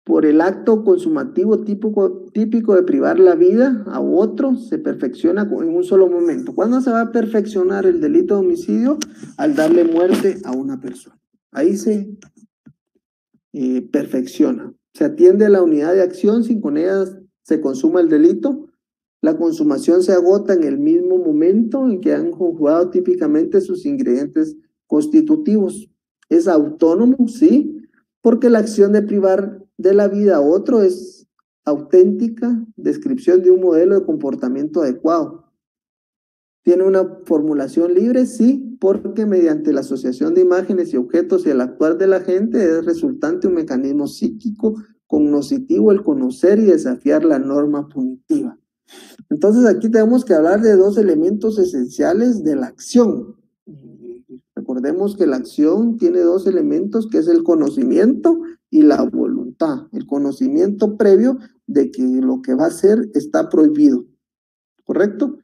por el acto consumativo típico de privar la vida a otro, se perfecciona en un solo momento. ¿Cuándo se va a perfeccionar el delito de homicidio? Al darle muerte a una persona. Ahí se perfecciona. Se atiende a la unidad de acción sin con ella se consuma el delito. La consumación se agota en el mismo momento en que han conjugado típicamente sus ingredientes constitutivos. Es autónomo, sí, porque la acción de privar de la vida a otro es auténtica descripción de un modelo de comportamiento adecuado. ¿Tiene una formulación libre? Sí, porque mediante la asociación de imágenes y objetos y el actuar de la gente es resultante un mecanismo psíquico cognoscitivo, el conocer y desafiar la norma punitiva. Entonces aquí tenemos que hablar de 2 elementos esenciales de la acción. Recordemos que la acción tiene 2 elementos, que es el conocimiento y la voluntad. El conocimiento previo de que lo que va a hacer está prohibido, ¿correcto?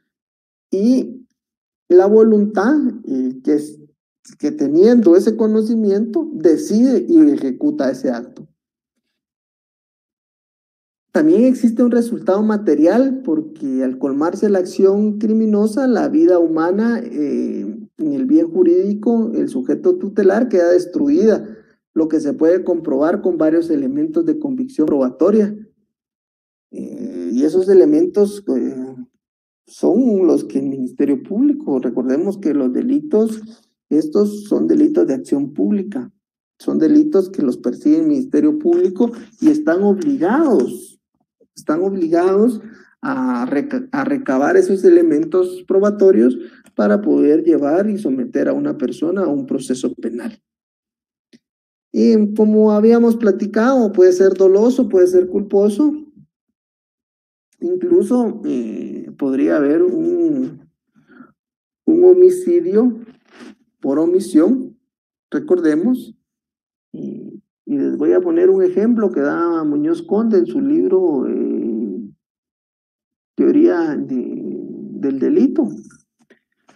Y la voluntad, que teniendo ese conocimiento, decide y ejecuta ese acto. También existe un resultado material porque al colmarse la acción criminosa, la vida humana en el bien jurídico, el sujeto tutelar queda destruida, lo que se puede comprobar con varios elementos de convicción probatoria. Y esos elementos son los que el Ministerio Público, recordemos que los delitos, estos son delitos de acción pública, son delitos que los persigue el Ministerio Público y están obligados a recabar esos elementos probatorios para poder llevar y someter a una persona a un proceso penal. Y como habíamos platicado, puede ser doloso, puede ser culposo, incluso podría haber un homicidio por omisión, recordemos, y les voy a poner un ejemplo que da Muñoz Conde en su libro Teoría del Delito.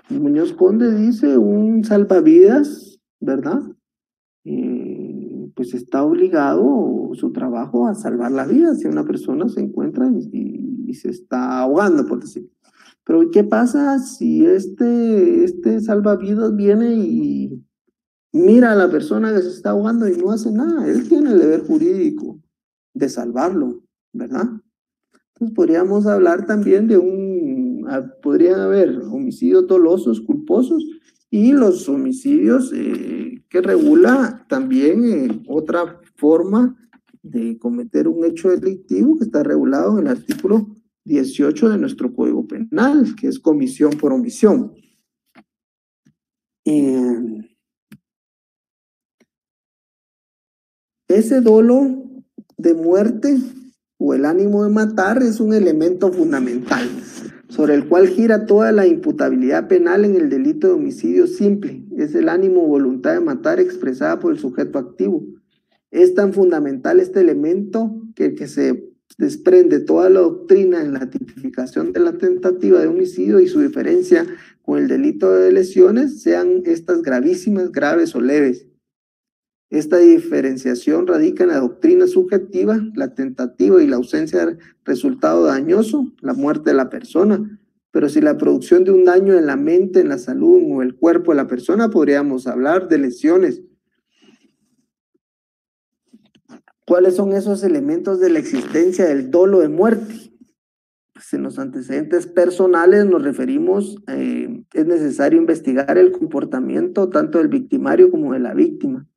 Muñoz Conde dice un salvavidas, ¿verdad? Pues está obligado su trabajo a salvar la vida si una persona se encuentra y se está ahogando, por decir. Pero ¿qué pasa si este salvavidas viene y mira a la persona que se está ahogando y no hace nada? Él tiene el deber jurídico de salvarlo, ¿verdad? Entonces podríamos hablar también podrían haber homicidios dolosos, culposos, y los homicidios que regula también otra forma de cometer un hecho delictivo que está regulado en el artículo 18 de nuestro Código Penal, que es comisión por omisión. Ese dolo de muerte o el ánimo de matar es un elemento fundamental sobre el cual gira toda la imputabilidad penal en el delito de homicidio simple. Es el ánimo o voluntad de matar expresada por el sujeto activo. Es tan fundamental este elemento que se desprende toda la doctrina en la tipificación de la tentativa de homicidio y su diferencia con el delito de lesiones, sean estas gravísimas, graves o leves. Esta diferenciación radica en la doctrina subjetiva, la tentativa y la ausencia de resultado dañoso, la muerte de la persona. Pero si la producción de un daño en la mente, en la salud o el cuerpo de la persona, podríamos hablar de lesiones. ¿Cuáles son esos elementos de la existencia del dolo de muerte? Pues en los antecedentes personales nos referimos, es necesario investigar el comportamiento tanto del victimario como de la víctima.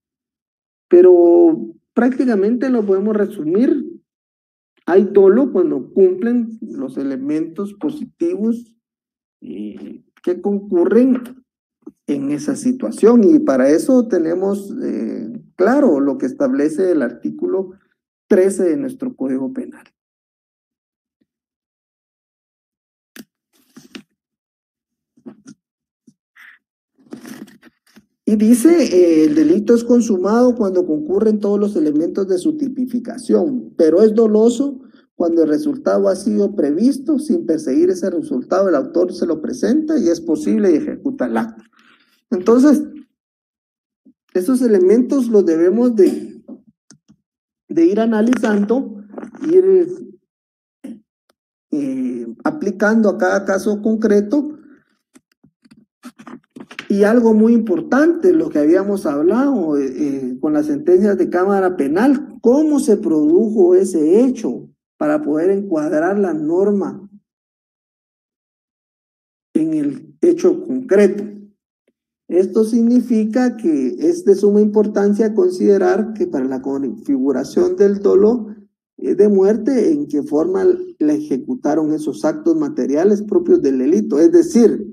Pero prácticamente lo podemos resumir. Hay dolo cuando cumplen los elementos positivos que concurren en esa situación, y para eso tenemos claro lo que establece el artículo 13 de nuestro Código Penal. Y dice, el delito es consumado cuando concurren todos los elementos de su tipificación, pero es doloso cuando el resultado ha sido previsto. Sin perseguir ese resultado, el autor se lo presenta y es posible y ejecuta el acto. Entonces, esos elementos los debemos de ir analizando, ir aplicando a cada caso concreto. Y algo muy importante, lo que habíamos hablado con las sentencias de Cámara Penal, cómo se produjo ese hecho para poder encuadrar la norma en el hecho concreto. Esto significa que es de suma importancia considerar que para la configuración del dolo de muerte, en qué forma la ejecutaron esos actos materiales propios del delito, es decir,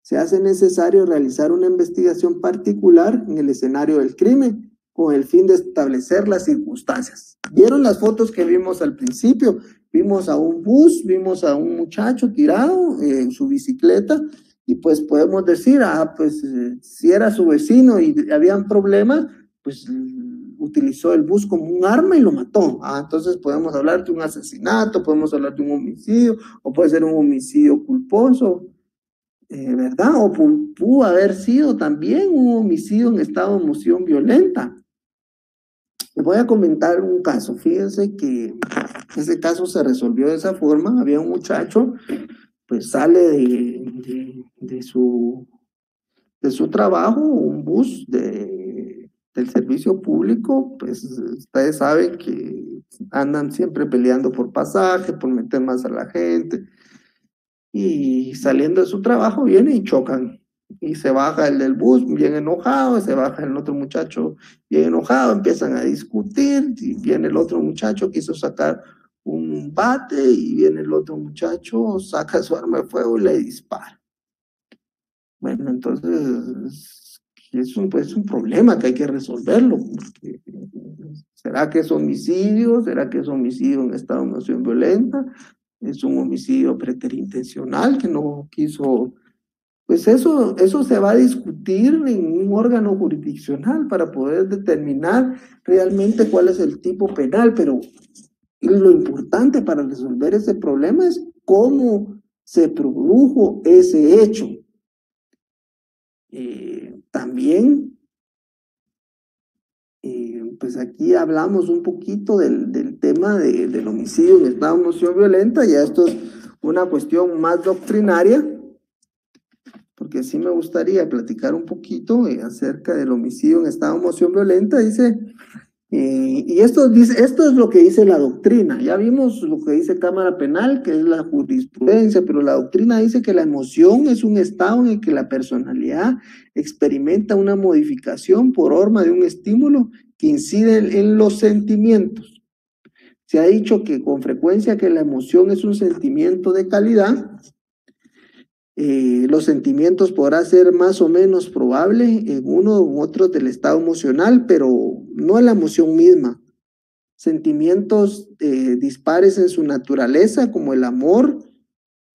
se hace necesario realizar una investigación particular en el escenario del crimen con el fin de establecer las circunstancias. ¿Vieron las fotos que vimos al principio? Vimos a un bus, vimos a un muchacho tirado en su bicicleta y pues podemos decir, pues si era su vecino y habían problemas, pues utilizó el bus como un arma y lo mató. Entonces podemos hablar de un asesinato, podemos hablar de un homicidio, o puede ser un homicidio culposo. ¿Verdad? O pudo haber sido también un homicidio en estado de emoción violenta. Les voy a comentar un caso. Fíjense que ese caso se resolvió de esa forma. Había un muchacho, pues sale de su trabajo, un bus del servicio público, pues ustedes saben que andan siempre peleando por pasaje, por meter más a la gente, y saliendo de su trabajo vienen y chocan. Y se baja el del bus bien enojado, se baja el otro muchacho bien enojado, empiezan a discutir, y viene el otro muchacho, quiso sacar un bate, y viene el otro muchacho, saca su arma de fuego y le dispara. Bueno, entonces pues, es un problema que hay que resolverlo. Porque, ¿será que es homicidio? ¿Será que es homicidio en estado de emoción violenta? ¿Es un homicidio preterintencional que no quiso? Pues eso se va a discutir en un órgano jurisdiccional para poder determinar realmente cuál es el tipo penal, pero lo importante para resolver ese problema es cómo se produjo ese hecho. También, pues aquí hablamos un poquito del tema del homicidio en estado de emoción violenta, ya esto es una cuestión más doctrinaria, porque sí me gustaría platicar un poquito acerca del homicidio en estado de emoción violenta. Dice, y esto es lo que dice la doctrina. Ya vimos lo que dice Cámara Penal, que es la jurisprudencia, pero la doctrina dice que la emoción es un estado en el que la personalidad experimenta una modificación por forma de un estímulo que incide en los sentimientos. Se ha dicho que con frecuencia que la emoción es un sentimiento de calidad. Los sentimientos podrá ser más o menos probable en uno u otro del estado emocional, pero no en la emoción misma. Sentimientos dispares en su naturaleza, como el amor,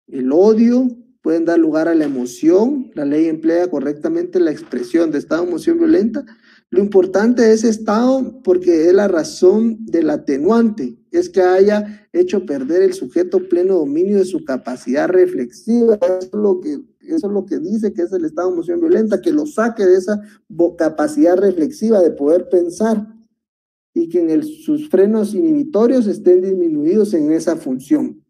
el odio, pueden dar lugar a la emoción. La ley emplea correctamente la expresión de estado de emoción violenta. Lo importante de ese estado, porque es la razón del atenuante, es que haya hecho perder el sujeto pleno dominio de su capacidad reflexiva. Eso es lo que dice que es el estado de emoción violenta, que lo saque de esa capacidad reflexiva de poder pensar y que en sus frenos inhibitorios estén disminuidos en esa función.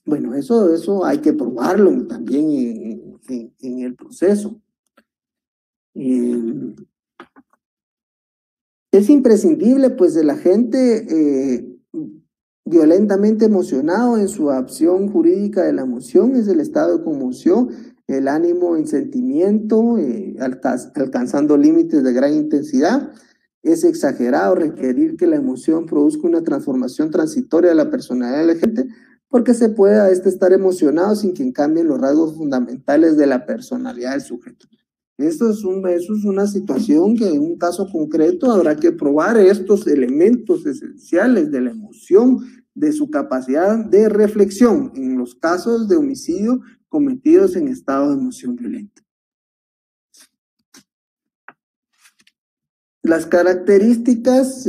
Bueno, eso hay que probarlo también en el proceso. Es imprescindible, pues, el agente violentamente emocionado en su acción jurídica de la emoción, es el estado de conmoción, el ánimo en sentimiento, alcanzando límites de gran intensidad. Es exagerado requerir que la emoción produzca una transformación transitoria de la personalidad del agente, porque se puede a estar emocionado sin que cambien los rasgos fundamentales de la personalidad del sujeto. Eso es una situación que en un caso concreto habrá que probar estos elementos esenciales de la emoción, de su capacidad de reflexión en los casos de homicidio cometidos en estado de emoción violenta. Las características,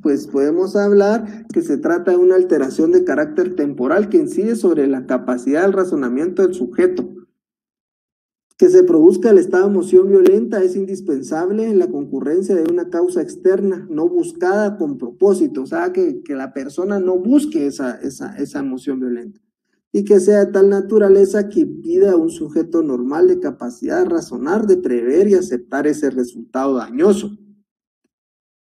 pues podemos hablar que se trata de una alteración de carácter temporal que incide sobre la capacidad del razonamiento del sujeto. Que se produzca el estado de emoción violenta es indispensable en la concurrencia de una causa externa no buscada con propósito, o sea, que la persona no busque esa emoción violenta y que sea de tal naturaleza que impida a un sujeto normal de capacidad de razonar, de prever y aceptar ese resultado dañoso.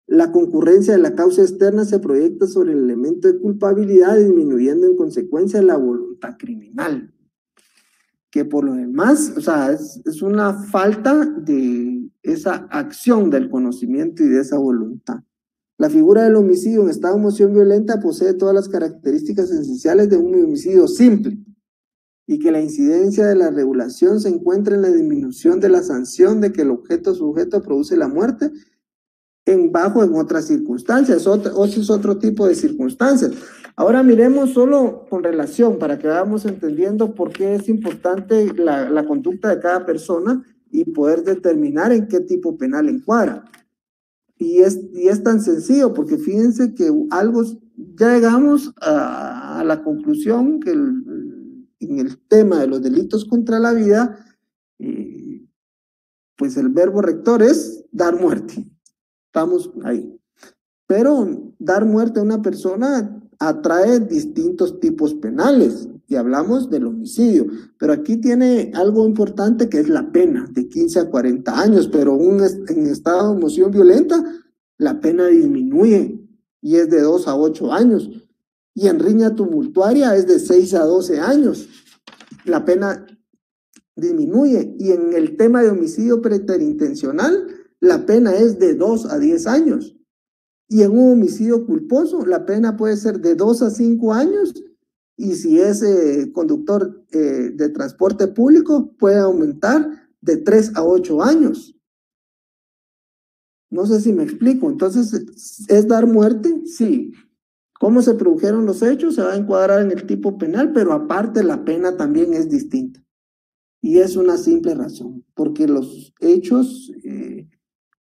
La concurrencia de la causa externa se proyecta sobre el elemento de culpabilidad, disminuyendo en consecuencia la voluntad criminal. Que por lo demás, o sea, es una falta de esa acción del conocimiento y de esa voluntad. La figura del homicidio en estado de emoción violenta posee todas las características esenciales de un homicidio simple y que la incidencia de la regulación se encuentra en la disminución de la sanción de que el objeto sujeto produce la muerte en otras circunstancias. Ese es otro tipo de circunstancias. Ahora miremos solo con relación para que vayamos entendiendo por qué es importante la conducta de cada persona y poder determinar en qué tipo penal encuadra. Y es tan sencillo porque fíjense que ya llegamos a la conclusión que en el tema de los delitos contra la vida, pues el verbo rector es dar muerte. Estamos ahí. Pero dar muerte a una persona atrae distintos tipos penales. y hablamos del homicidio. Pero aquí tiene algo importante que es la pena, de 15 a 40 años, pero en estado de emoción violenta, la pena disminuye y es de 2 a 8 años. Y en riña tumultuaria es de 6 a 12 años. La pena disminuye. Y en el tema de homicidio preterintencional, la pena es de 2 a 10 años. Y en un homicidio culposo, la pena puede ser de 2 a 5 años. Y si es conductor de transporte público, puede aumentar de 3 a 8 años. No sé si me explico. Entonces, ¿es dar muerte? Sí. ¿Cómo se produjeron los hechos? Se va a encuadrar en el tipo penal, pero aparte la pena también es distinta. Y es una simple razón, porque los hechos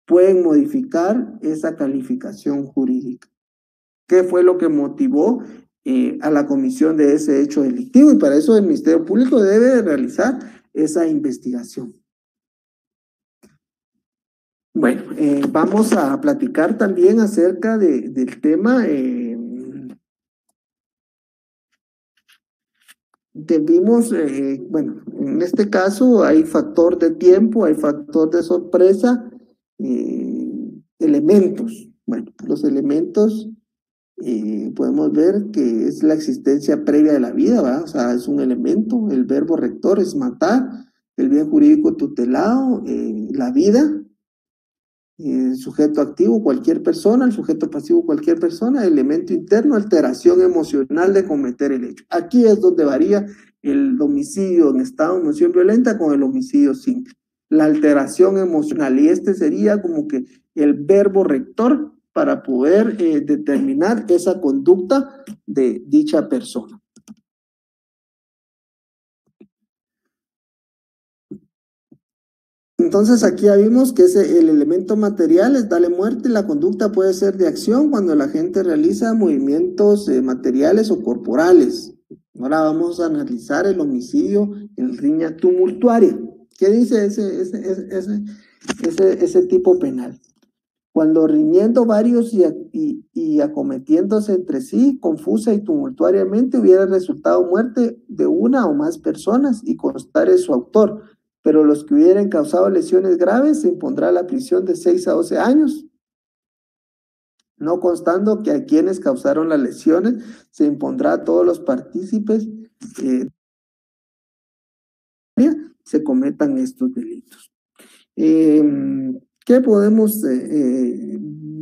pueden modificar esa calificación jurídica. ¿Qué fue lo que motivó a la comisión de ese hecho delictivo? Y para eso el Ministerio Público debe de realizar esa investigación. Bueno, vamos a platicar también acerca del tema. Debimos, bueno, en este caso hay factor de tiempo, hay factor de sorpresa, elementos. Bueno, los elementos podemos ver que es la existencia previa de la vida, ¿verdad? O sea, es un elemento, el verbo rector es matar, el bien jurídico tutelado, la vida, el sujeto activo, cualquier persona, el sujeto pasivo, cualquier persona, elemento interno, alteración emocional de cometer el hecho. Aquí es donde varía el homicidio en estado de emoción violenta con el homicidio simple. La alteración emocional, y este sería como que el verbo rector para poder determinar esa conducta de dicha persona. Entonces aquí ya vimos que el elemento material es darle muerte. La conducta puede ser de acción cuando la gente realiza movimientos materiales o corporales. Ahora vamos a analizar el homicidio en riña tumultuaria. ¿Qué dice ese tipo penal? Cuando riñendo varios y acometiéndose entre sí, confusa y tumultuariamente, hubiera resultado muerte de una o más personas y constare su autor, pero los que hubieran causado lesiones graves se impondrá la prisión de 6 a 12 años, no constando que a quienes causaron las lesiones se impondrá a todos los partícipes se cometan estos delitos. ¿Qué podemos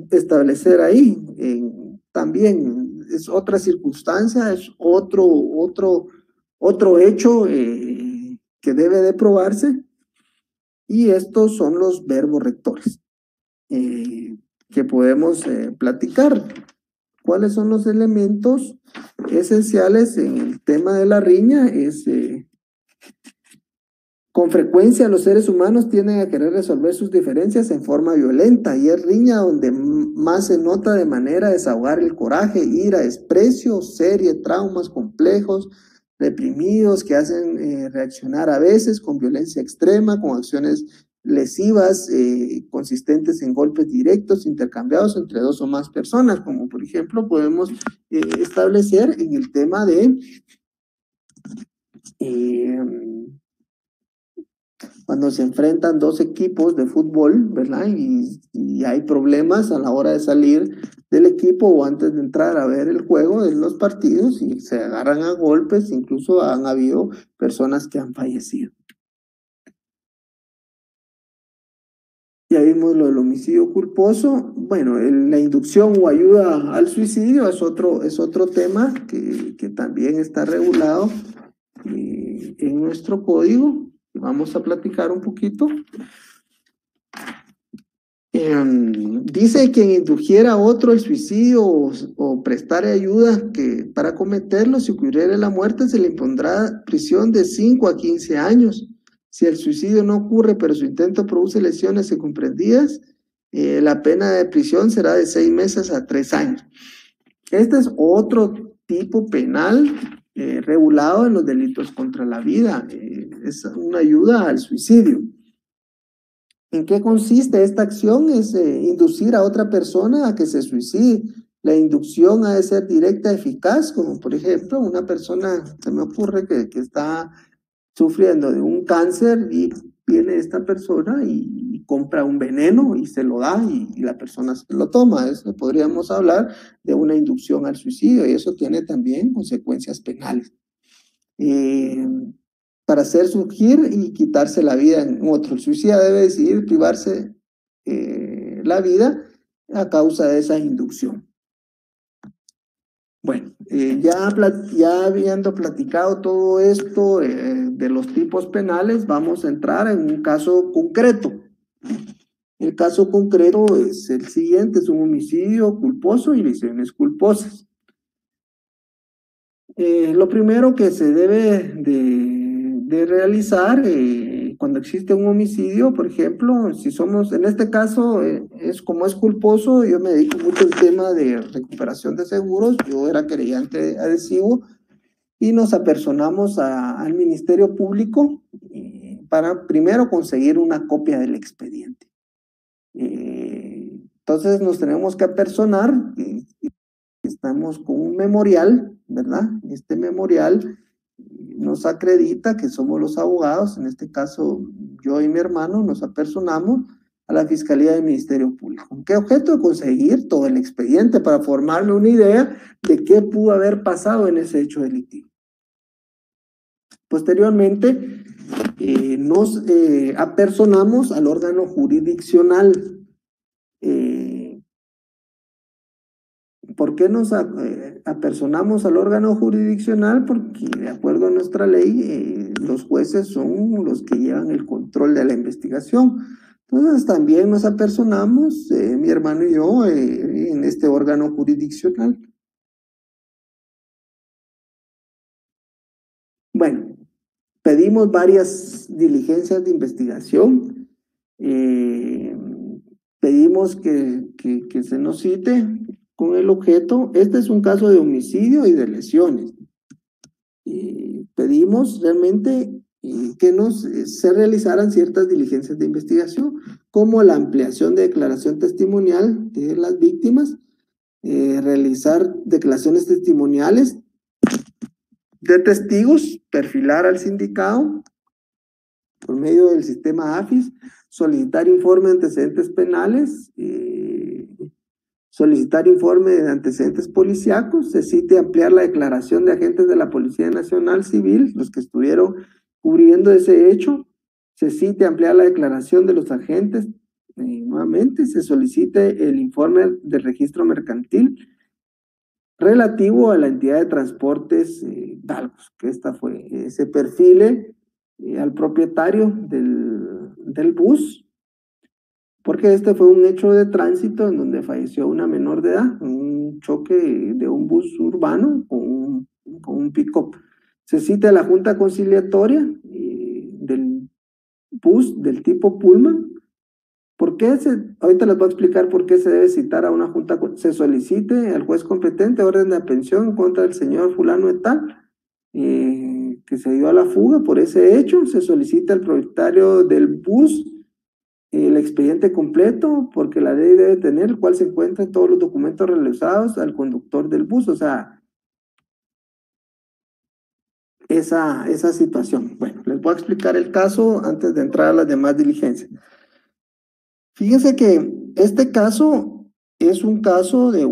establecer ahí? También es otra circunstancia, es otro hecho que debe de probarse, y estos son los verbos rectores que podemos platicar. ¿Cuáles son los elementos esenciales en el tema de la riña? Con frecuencia los seres humanos tienden a querer resolver sus diferencias en forma violenta, y es riña donde más se nota de manera desahogar el coraje, ira, desprecio, serie, traumas complejos, reprimidos, que hacen reaccionar a veces con violencia extrema, con acciones lesivas, consistentes en golpes directos intercambiados entre dos o más personas, como por ejemplo podemos establecer en el tema de cuando se enfrentan dos equipos de fútbol, ¿verdad? Y hay problemas a la hora de salir del equipo o antes de entrar a ver el juego de los partidos, y se agarran a golpes, incluso han habido personas que han fallecido. Ya vimos lo del homicidio culposo. Bueno, la inducción o ayuda al suicidio es otro tema que también está regulado en nuestro código. Vamos a platicar un poquito. Dice quien indujera a otro el suicidio o prestar ayuda para cometerlo, si ocurriera la muerte, se le impondrá prisión de 5 a 15 años. Si el suicidio no ocurre, pero su intento produce lesiones incomprendidas, la pena de prisión será de 6 meses a 3 años. Este es otro tipo penal regulado en los delitos contra la vida. Es una ayuda al suicidio. ¿En qué consiste esta acción? Es inducir a otra persona a que se suicide. La inducción ha de ser directa, eficaz, como por ejemplo una persona, se me ocurre que está sufriendo de un cáncer y viene esta persona y compra un veneno y se lo da y la persona se lo toma. Eso podríamos hablar de una inducción al suicidio y eso tiene también consecuencias penales. Para hacer surgir y quitarse la vida en otro. El suicida debe decidir privarse la vida a causa de esa inducción. Bueno, ya habiendo platicado todo esto de los tipos penales, vamos a entrar en un caso concreto. El caso concreto es el siguiente, es un homicidio culposo y lesiones culposas. Lo primero que se debe de realizar cuando existe un homicidio, por ejemplo, si somos, en este caso, es como es culposo, yo me dedico mucho al tema de recuperación de seguros, yo era querellante adhesivo y nos apersonamos al Ministerio Público para primero conseguir una copia del expediente. Entonces nos tenemos que apersonar, estamos con un memorial, ¿verdad? Este memorial nos acredita que somos los abogados, en este caso yo y mi hermano nos apersonamos a la Fiscalía del Ministerio Público. ¿Con qué objeto? De conseguir todo el expediente para formarme una idea de qué pudo haber pasado en ese hecho delictivo. Posteriormente, nos apersonamos al órgano jurisdiccional. ¿Por qué nos apersonamos al órgano jurisdiccional? Porque de acuerdo a nuestra ley, los jueces son los que llevan el control de la investigación. Entonces también nos apersonamos, mi hermano y yo, en este órgano jurisdiccional. Bueno, pedimos varias diligencias de investigación. Pedimos que se nos cite con el objeto. Este es un caso de homicidio y de lesiones. Pedimos realmente que se realizaran ciertas diligencias de investigación, como la ampliación de declaración testimonial de las víctimas, realizar declaraciones testimoniales de testigos, perfilar al sindicado por medio del sistema AFIS, solicitar informe de antecedentes penales, solicitar informe de antecedentes policíacos, se cite ampliar la declaración de agentes de la Policía Nacional Civil, los que estuvieron cubriendo ese hecho, se cite ampliar la declaración de los agentes, nuevamente se solicite el informe del registro mercantil relativo a la entidad de transportes Dalgos, que esta fue, se perfile al propietario del bus, porque este fue un hecho de tránsito en donde falleció una menor de edad, un choque de un bus urbano con un pick-up. Se cita la junta conciliatoria del bus del tipo Pullman. ¿Por qué ahorita les voy a explicar por qué se debe citar a una junta? Se solicite al juez competente orden de aprehensión en contra del señor fulano de tal, que se dio a la fuga por ese hecho. Se solicita al propietario del bus el expediente completo, porque la ley debe tener el cual se encuentran todos los documentos realizados al conductor del bus, o sea, esa situación. Bueno, les voy a explicar el caso antes de entrar a las demás diligencias. Fíjense que este caso es un caso de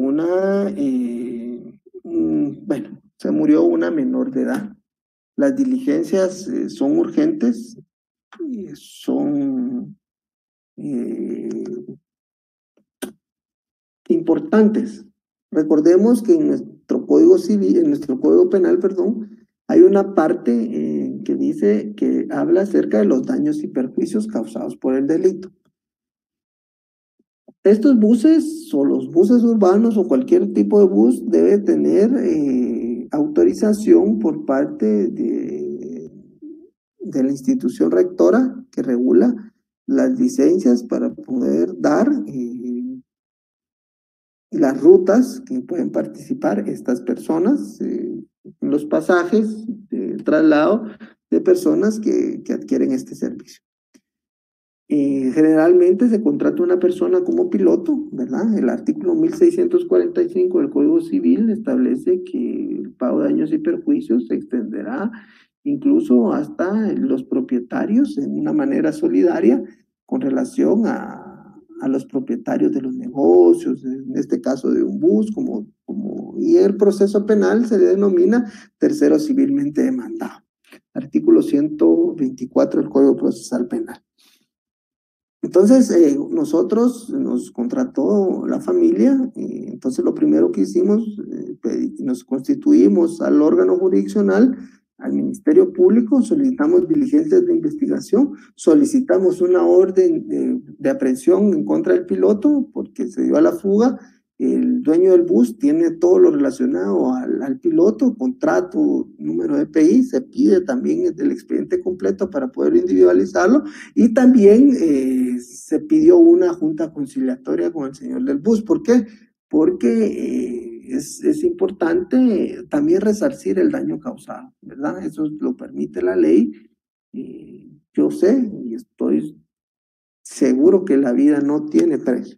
bueno, se murió una menor de edad. Las diligencias son urgentes, son importantes. Recordemos que en nuestro código civil, en nuestro código penal, perdón, hay una parte que dice que habla acerca de los daños y perjuicios causados por el delito. Estos buses o los buses urbanos o cualquier tipo de bus debe tener autorización por parte de la institución rectora que regula las licencias para poder dar las rutas que pueden participar estas personas, los pasajes de traslado de personas que adquieren este servicio. Generalmente se contrata una persona como piloto, ¿verdad? El artículo 1645 del Código Civil establece que el pago de daños y perjuicios se extenderá incluso hasta los propietarios en una manera solidaria con relación a los propietarios de los negocios, en este caso de un bus, y el proceso penal se le denomina tercero civilmente demandado. Artículo 124 del Código Procesal Penal. Entonces, nosotros nos contrató la familia, entonces lo primero que hicimos, nos constituimos al órgano jurisdiccional, al Ministerio Público, solicitamos diligencias de investigación, solicitamos una orden de aprehensión en contra del piloto porque se dio a la fuga. El dueño del bus tiene todo lo relacionado al piloto, contrato, número de EPI, se pide también el expediente completo para poder individualizarlo, y también se pidió una junta conciliatoria con el señor del bus. ¿Por qué? Porque es importante también resarcir el daño causado, ¿verdad? Eso lo permite la ley. Yo sé y estoy seguro que la vida no tiene precio.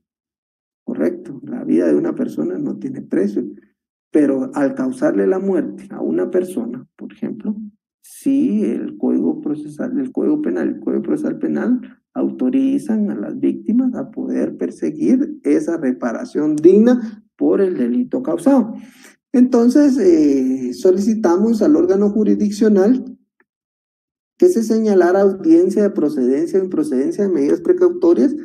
Correcto, la vida de una persona no tiene precio, pero al causarle la muerte a una persona, por ejemplo, sí el Código Procesal, el Código Penal, el Código Procesal Penal autorizan a las víctimas a poder perseguir esa reparación digna por el delito causado. Entonces, solicitamos al órgano jurisdiccional que se señalara audiencia de procedencia o improcedencia de medidas precautorias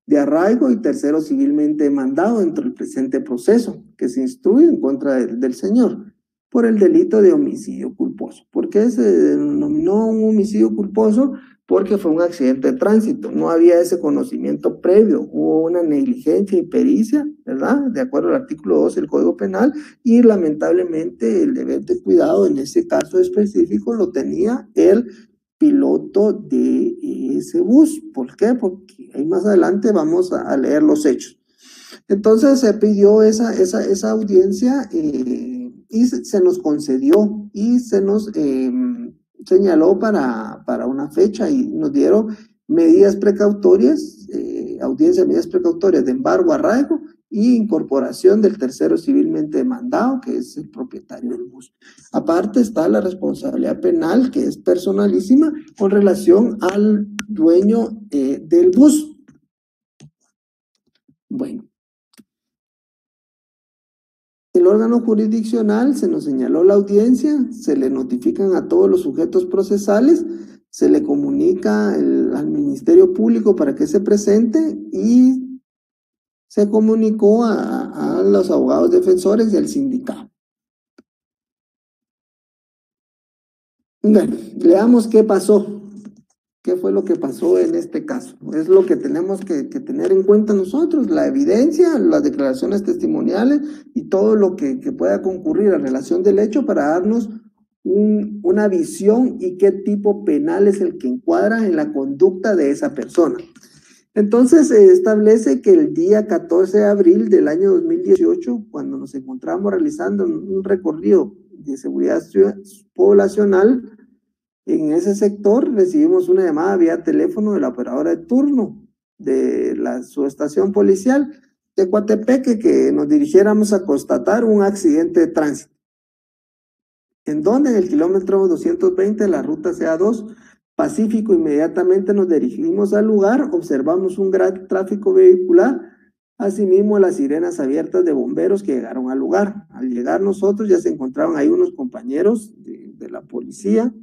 de arraigo y tercero civilmente demandado dentro del presente proceso, que se instruye en contra del señor por el delito de homicidio culposo. ¿Por qué se denominó un homicidio culposo? Porque fue un accidente de tránsito, no había ese conocimiento previo, hubo una negligencia y pericia, ¿verdad? De acuerdo al artículo 2 del Código Penal, y lamentablemente el deber de cuidado en ese caso específico lo tenía el piloto de ese bus. ¿Por qué? Porque ahí más adelante vamos a leer los hechos. Entonces se pidió esa audiencia y se nos concedió y se nos señaló para una fecha y nos dieron medidas precautorias, audiencia de medidas precautorias de embargo, arraigo y incorporación del tercero civilmente demandado, que es el propietario del bus. Aparte está la responsabilidad penal, que es personalísima con relación al dueño del bus. Bueno, el órgano jurisdiccional se nos señaló la audiencia, se le notifican a todos los sujetos procesales, se le comunica al Ministerio Público para que se presente y se comunicó a los abogados defensores y al sindicato. Bueno, leamos qué pasó. ¿Qué fue lo que pasó en este caso? Es lo que tenemos que tener en cuenta nosotros, la evidencia, las declaraciones testimoniales y todo lo que pueda concurrir a relación del hecho para darnos una visión y qué tipo penal es el que encuadra en la conducta de esa persona. Entonces se establece que el día 14 de abril del año 2018, cuando nos encontramos realizando un recorrido de seguridad poblacional, en ese sector recibimos una llamada vía teléfono de la operadora de turno de la subestación policial de Coatepeque que nos dirigiéramos a constatar un accidente de tránsito. En donde en el kilómetro 220 de la ruta CA2 Pacífico, inmediatamente nos dirigimos al lugar, observamos un gran tráfico vehicular, asimismo las sirenas abiertas de bomberos que llegaron al lugar. Al llegar nosotros ya se encontraban ahí unos compañeros de la policía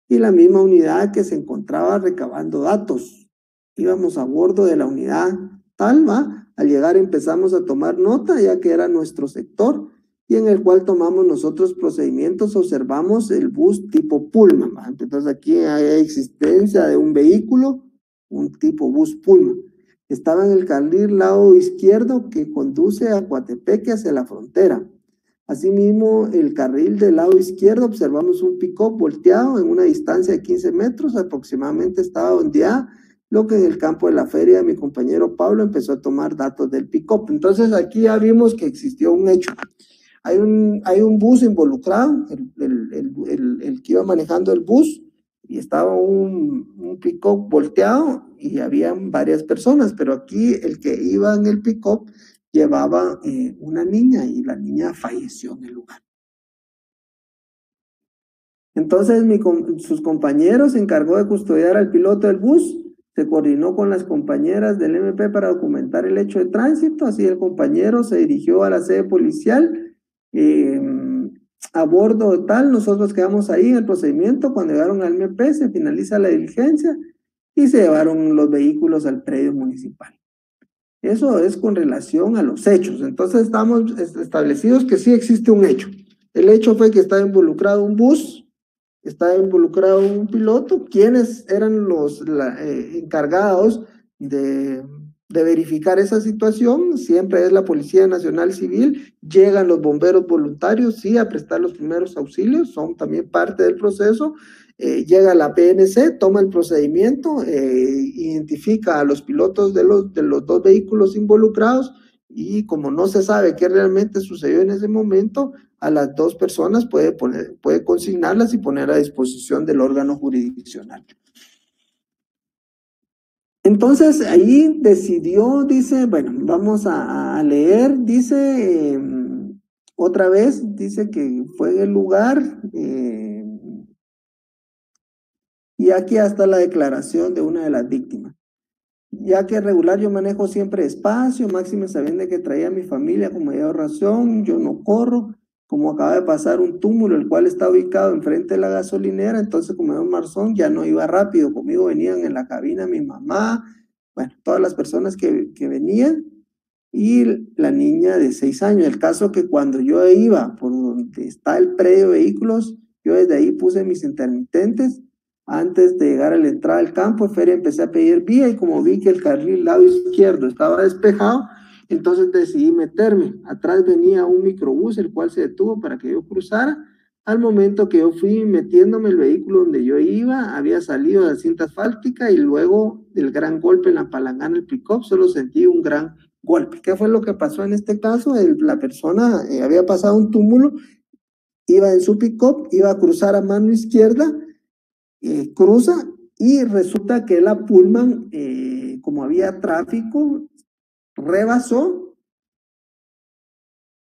y la misma unidad que se encontraba recabando datos. Íbamos a bordo de la unidad Talma. Al llegar empezamos a tomar nota, ya que era nuestro sector, y en el cual tomamos nosotros procedimientos, observamos el bus tipo Pullman. Entonces aquí hay existencia de un vehículo, un tipo bus Pullman. Estaba en el carril lado izquierdo que conduce a Coatepeque hacia la frontera. Asimismo, el carril del lado izquierdo observamos un pick-up volteado en una distancia de 15 metros, aproximadamente estaba ondeada, lo que en el campo de la feria mi compañero Pablo empezó a tomar datos del pick-up. Entonces aquí ya vimos que existió un hecho. Hay un bus involucrado, el que iba manejando el bus, y estaba un pick-up volteado y habían varias personas, pero aquí el que iba en el pick-up llevaba una niña y la niña falleció en el lugar. Entonces sus compañeros se encargó de custodiar al piloto del bus, se coordinó con las compañeras del MP para documentar el hecho de tránsito, así el compañero se dirigió a la sede policial, a bordo de tal, nosotros quedamos ahí en el procedimiento, cuando llegaron al MP se finaliza la diligencia y se llevaron los vehículos al predio municipal. Eso es con relación a los hechos, entonces estamos establecidos que sí existe un hecho. El hecho fue que estaba involucrado un bus, estaba involucrado un piloto, quienes eran los encargados de verificar esa situación, siempre es la Policía Nacional Civil, llegan los bomberos voluntarios, sí, a prestar los primeros auxilios, son también parte del proceso, llega la PNC, toma el procedimiento, identifica a los pilotos de los dos vehículos involucrados, y como no se sabe qué realmente sucedió en ese momento, a las dos personas puede consignarlas y poner a disposición del órgano jurisdiccional. Entonces ahí decidió, dice, bueno, vamos a leer, dice, otra vez, dice que fue en el lugar, y aquí está la declaración de una de las víctimas. Ya que regular yo manejo siempre espacio, máximo sabiendo que traía a mi familia como mayor razón, yo no corro, como acaba de pasar un túmulo, el cual está ubicado enfrente de la gasolinera, entonces como mayor Marzón ya no iba rápido, conmigo venían en la cabina mi mamá, bueno, todas las personas que venían, y la niña de 6 años. El caso que cuando yo iba por donde está el predio de vehículos, yo desde ahí puse mis intermitentes. Antes de llegar a la entrada del campo de feria empecé a pedir vía y como vi que el carril lado izquierdo estaba despejado, entonces decidí meterme. Atrás venía un microbús, el cual se detuvo para que yo cruzara. Al momento que yo fui metiéndome el vehículo donde yo iba, había salido de la cinta asfáltica y luego del gran golpe en la palangana del pick-up, solo sentí un gran golpe. ¿Qué fue lo que pasó en este caso? La persona había pasado un túmulo, iba en su pick-up, iba a cruzar a mano izquierda, cruza y resulta que la Pullman, como había tráfico, rebasó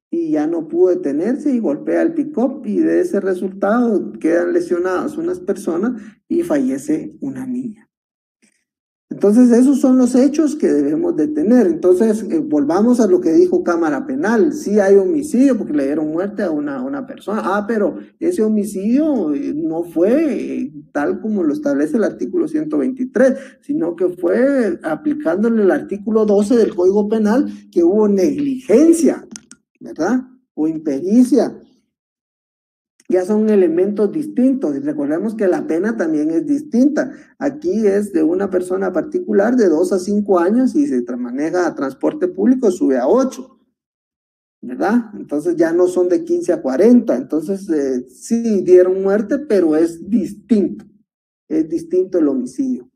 y ya no pudo detenerse y golpea el pick-up y de ese resultado quedan lesionadas unas personas y fallece una niña. Entonces esos son los hechos que debemos de tener. Entonces volvamos a lo que dijo Cámara Penal. Sí hay homicidio porque le dieron muerte a una persona. Pero ese homicidio no fue tal como lo establece el artículo 123, sino que fue aplicándole el artículo 12 del Código Penal, que hubo negligencia, ¿verdad? O impericia. Ya son elementos distintos y recordemos que la pena también es distinta. Aquí es de una persona particular de 2 a 5 años y se maneja a transporte público, sube a 8, ¿verdad? Entonces ya no son de 15 a 40. Entonces sí dieron muerte, pero es distinto el homicidio.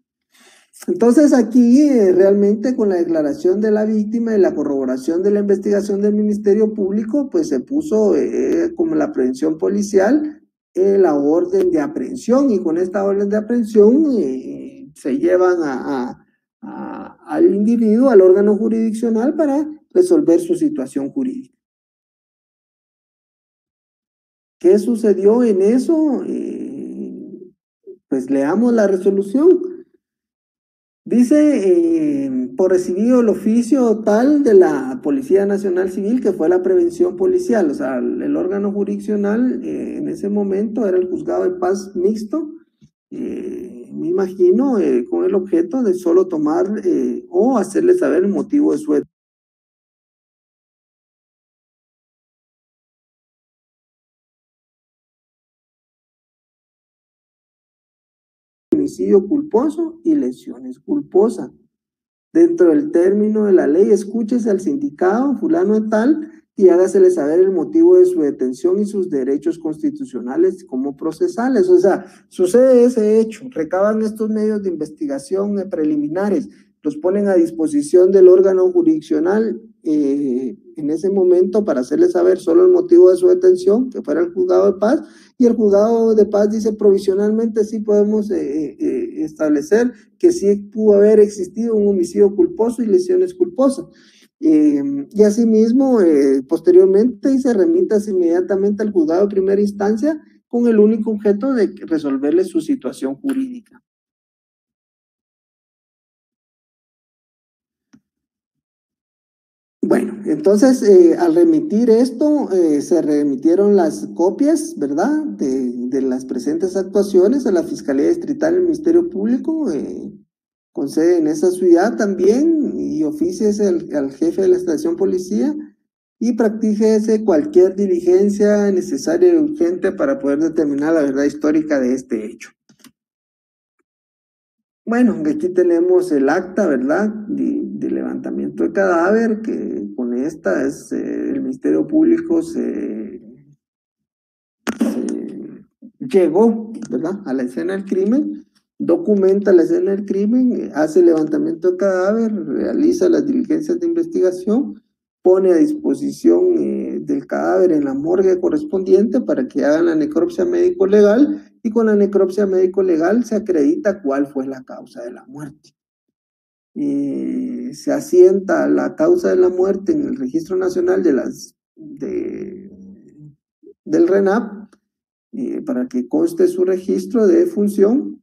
Entonces aquí realmente con la declaración de la víctima y la corroboración de la investigación del Ministerio Público, pues se puso como la prevención policial la orden de aprehensión, y con esta orden de aprehensión se llevan al individuo, al órgano jurisdiccional para resolver su situación jurídica. ¿Qué sucedió en eso? Pues leamos la resolución. Dice, por recibido el oficio tal de la Policía Nacional Civil, que fue la prevención policial, o sea, el órgano jurisdiccional en ese momento era el juzgado de paz mixto, me imagino, con el objeto de solo tomar o hacerle saber el motivo de su homicidio culposo y lesiones culposas. Dentro del término de la ley, escúchese al sindicado fulano de tal y hágasele saber el motivo de su detención y sus derechos constitucionales como procesales. O sea, sucede ese hecho, recaban estos medios de investigación preliminares, los ponen a disposición del órgano jurisdiccional, en ese momento para hacerle saber solo el motivo de su detención, que fuera el juzgado de paz, y el juzgado de paz dice provisionalmente sí podemos establecer que sí pudo haber existido un homicidio culposo y lesiones culposas. Y asimismo, posteriormente, y se remite inmediatamente al juzgado de primera instancia con el único objeto de resolverle su situación jurídica. Bueno, entonces al remitir esto, se remitieron las copias, ¿verdad?, de las presentes actuaciones a la Fiscalía Distrital del Ministerio Público, con sede en esa ciudad también, y ofíciese al jefe de la estación policía y practíquese cualquier diligencia necesaria y urgente para poder determinar la verdad histórica de este hecho. Bueno, aquí tenemos el acta, ¿verdad?, de levantamiento de cadáver, que con esta el Ministerio Público se llegó, ¿verdad?, a la escena del crimen, documenta la escena del crimen, hace el levantamiento de cadáver, realiza las diligencias de investigación, pone a disposición del cadáver en la morgue correspondiente para que hagan la necropsia médico-legal, y con la necropsia médico-legal se acredita cuál fue la causa de la muerte. Se asienta la causa de la muerte en el Registro Nacional del RENAP, para que conste su registro de defunción,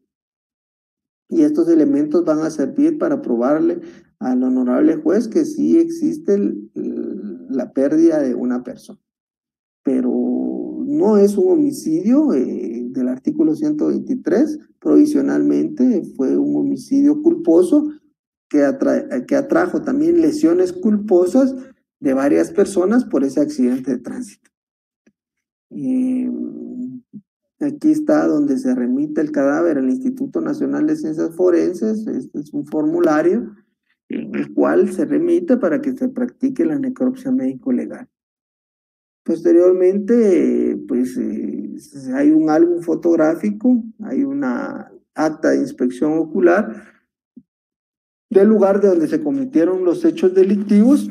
y estos elementos van a servir para probarle al honorable juez que sí existe la pérdida de una persona. Pero no es un homicidio del artículo 123, provisionalmente fue un homicidio culposo que atrajo también lesiones culposas de varias personas por ese accidente de tránsito. Aquí está donde se remite el cadáver al Instituto Nacional de Ciencias Forenses. Este es un formulario en el cual se remite para que se practique la necropsia médico-legal. Posteriormente, pues hay un álbum fotográfico, hay una acta de inspección ocular del lugar de donde se cometieron los hechos delictivos,